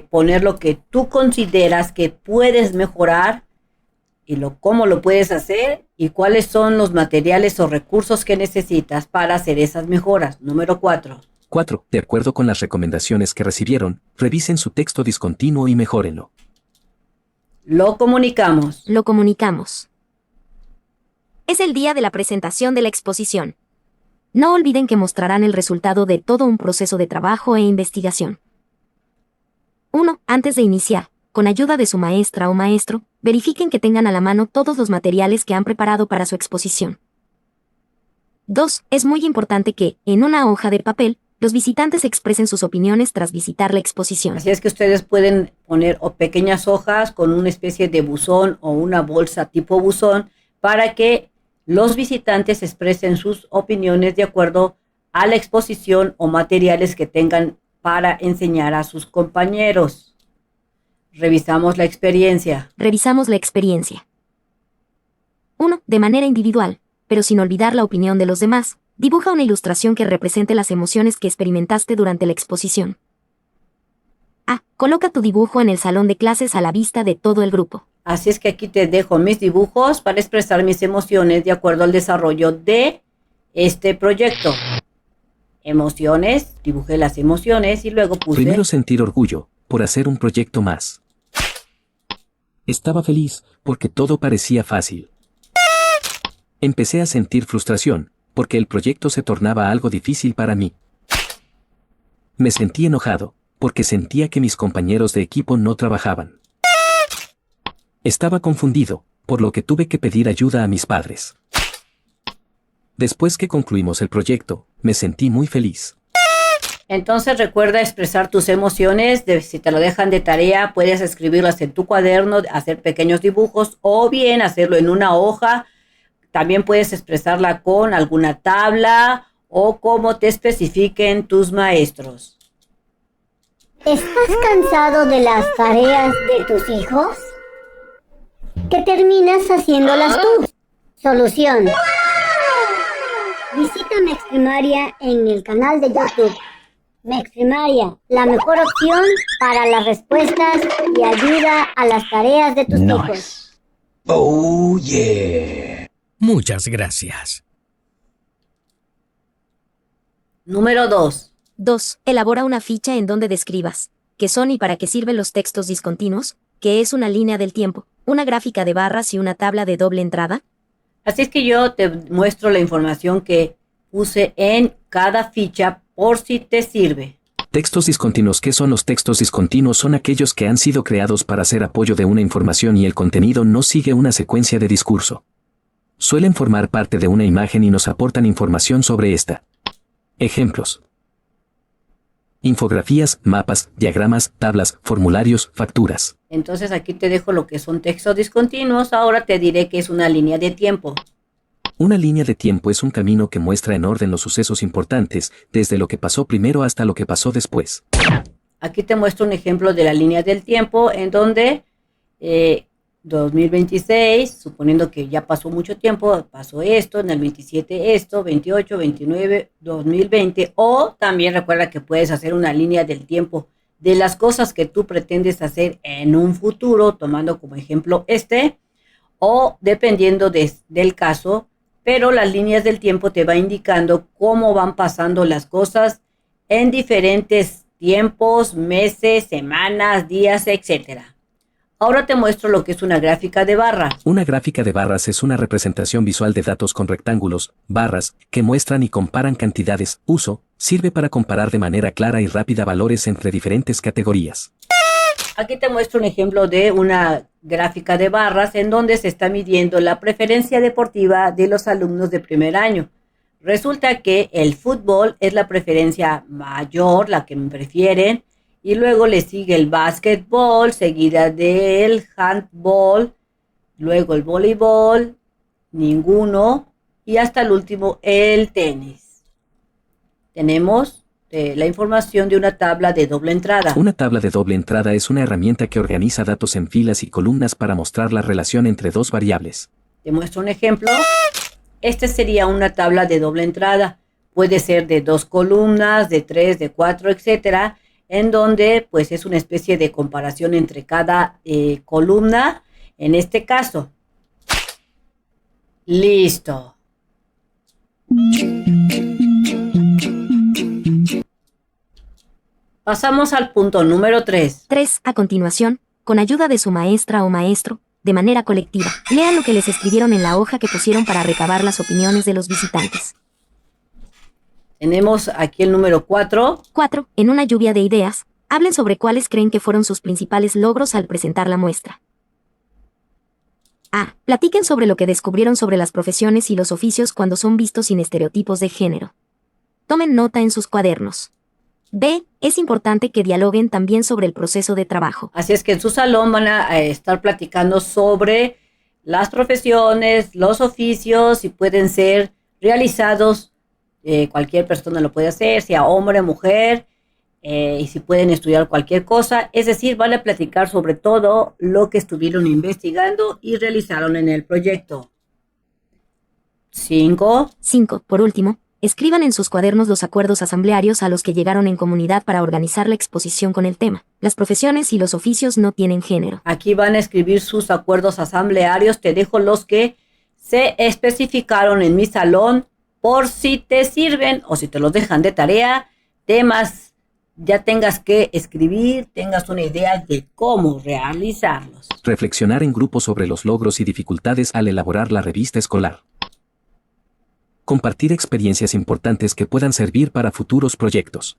poner lo que tú consideras que puedes mejorar y cómo lo puedes hacer y cuáles son los materiales o recursos que necesitas para hacer esas mejoras. Número 4. 4. De acuerdo con las recomendaciones que recibieron, revisen su texto discontinuo y mejórenlo. Lo comunicamos. Lo comunicamos. Es el día de la presentación de la exposición. No olviden que mostrarán el resultado de todo un proceso de trabajo e investigación. 1. Antes de iniciar, con ayuda de su maestra o maestro, verifiquen que tengan a la mano todos los materiales que han preparado para su exposición. 2. Es muy importante que, en una hoja de papel, los visitantes expresen sus opiniones tras visitar la exposición. Así es que ustedes pueden poner pequeñas hojas con una especie de buzón o una bolsa tipo buzón para que los visitantes expresen sus opiniones de acuerdo a la exposición o materiales que tengan para enseñar a sus compañeros. Revisamos la experiencia. Revisamos la experiencia. 1. De manera individual, pero sin olvidar la opinión de los demás, dibuja una ilustración que represente las emociones que experimentaste durante la exposición. A. Coloca tu dibujo en el salón de clases a la vista de todo el grupo. Así es que aquí te dejo mis dibujos para expresar mis emociones de acuerdo al desarrollo de este proyecto. Emociones, dibujé las emociones y luego puse... Primero sentir orgullo por hacer un proyecto más. Estaba feliz porque todo parecía fácil. Empecé a sentir frustración porque el proyecto se tornaba algo difícil para mí. Me sentí enojado porque sentía que mis compañeros de equipo no trabajaban. Estaba confundido, por lo que tuve que pedir ayuda a mis padres. Después que concluimos el proyecto, me sentí muy feliz. Entonces recuerda expresar tus emociones, si te lo dejan de tarea puedes escribirlas en tu cuaderno, hacer pequeños dibujos o bien hacerlo en una hoja. También puedes expresarla con alguna tabla o como te especifiquen tus maestros. ¿Estás cansado de las tareas de tus hijos? ¿Que terminas haciéndolas tú? Solución. Visita Mexprimaria en el canal de YouTube. Mexprimaria, la mejor opción para las respuestas y ayuda a las tareas de tus hijos. Oh, yeah. Muchas gracias. Número 2. 2. Elabora una ficha en donde describas qué son y para qué sirven los textos discontinuos, qué es una línea del tiempo, una gráfica de barras y una tabla de doble entrada. Así es que yo te muestro la información que puse en cada ficha por si te sirve. Textos discontinuos. ¿Qué son los textos discontinuos? Son aquellos que han sido creados para hacer apoyo de una información y el contenido no sigue una secuencia de discurso. Suelen formar parte de una imagen y nos aportan información sobre esta. Ejemplos: infografías, mapas, diagramas, tablas, formularios, facturas. Entonces aquí te dejo lo que son textos discontinuos. Ahora te diré que es una línea de tiempo. Una línea de tiempo es un camino que muestra en orden los sucesos importantes, desde lo que pasó primero hasta lo que pasó después. Aquí te muestro un ejemplo de la línea del tiempo en donde 2026, suponiendo que ya pasó mucho tiempo, pasó esto, en el 27 esto, 28, 29, 2020, o también recuerda que puedes hacer una línea del tiempo de las cosas que tú pretendes hacer en un futuro, tomando como ejemplo o dependiendo del caso, pero las líneas del tiempo te va indicando cómo van pasando las cosas en diferentes tiempos, meses, semanas, días, etcétera. Ahora te muestro lo que es una gráfica de barras. Una gráfica de barras es una representación visual de datos con rectángulos, barras, que muestran y comparan cantidades. Uso: sirve para comparar de manera clara y rápida valores entre diferentes categorías. Aquí te muestro un ejemplo de una gráfica de barras en donde se está midiendo la preferencia deportiva de los alumnos de primer año. Resulta que el fútbol es la preferencia mayor, la que prefieren, y luego le sigue el básquetbol, seguida del handball, luego el voleibol, ninguno, y hasta el último el tenis. Tenemos la información de una tabla de doble entrada. Una tabla de doble entrada es una herramienta que organiza datos en filas y columnas para mostrar la relación entre dos variables. Te muestro un ejemplo. Esta sería una tabla de doble entrada. Puede ser de 2 columnas, de 3, de 4, etcétera, en donde pues es una especie de comparación entre cada columna. En este caso. Listo. Pasamos al punto número 3. 3. A continuación, con ayuda de su maestra o maestro, de manera colectiva. Lean lo que les escribieron en la hoja que pusieron para recabar las opiniones de los visitantes. Tenemos aquí el número 4. 4. En una lluvia de ideas, hablen sobre cuáles creen que fueron sus principales logros al presentar la muestra. A. Platiquen sobre lo que descubrieron sobre las profesiones y los oficios cuando son vistos sin estereotipos de género. Tomen nota en sus cuadernos. B. Es importante que dialoguen también sobre el proceso de trabajo. Así es que en su salón van a estar platicando sobre las profesiones, los oficios y pueden ser realizados, cualquier persona lo puede hacer, sea hombre, mujer, y si pueden estudiar cualquier cosa. Es decir, van a platicar sobre todo lo que estuvieron investigando y realizaron en el proyecto. 5. 5. Por último, escriban en sus cuadernos los acuerdos asamblearios a los que llegaron en comunidad para organizar la exposición con el tema. Las profesiones y los oficios no tienen género. Aquí van a escribir sus acuerdos asamblearios. Te dejo los que se especificaron en mi salón por si te sirven o si te los dejan de tarea. Temas ya tengas que escribir, tengas una idea de cómo realizarlos. Reflexionar en grupo sobre los logros y dificultades al elaborar la revista escolar. Compartir experiencias importantes que puedan servir para futuros proyectos.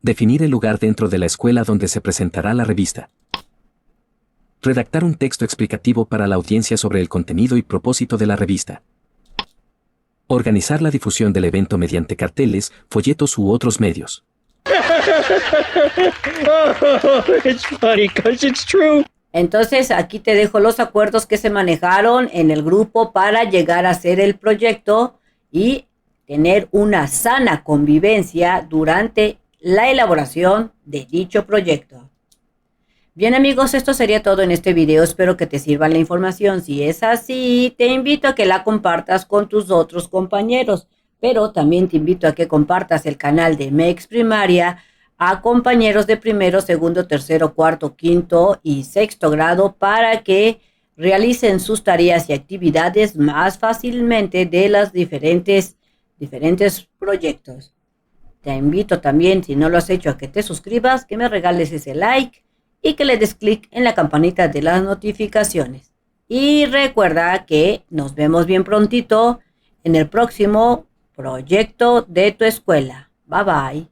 Definir el lugar dentro de la escuela donde se presentará la revista. Redactar un texto explicativo para la audiencia sobre el contenido y propósito de la revista. Organizar la difusión del evento mediante carteles, folletos u otros medios. It's funny 'cause it's true. Entonces aquí te dejo los acuerdos que se manejaron en el grupo para llegar a hacer el proyecto y tener una sana convivencia durante la elaboración de dicho proyecto. Bien amigos, esto sería todo en este video. Espero que te sirva la información. Si es así, te invito a que la compartas con tus otros compañeros. Pero también te invito a que compartas el canal de MEX Primaria a compañeros de primero, segundo, tercero, cuarto, quinto y sexto grado para que realicen sus tareas y actividades más fácilmente de los diferentes proyectos. Te invito también, si no lo has hecho, a que te suscribas, que me regales ese like y que le des clic en la campanita de las notificaciones. Y recuerda que nos vemos bien prontito en el próximo proyecto de tu escuela. Bye bye.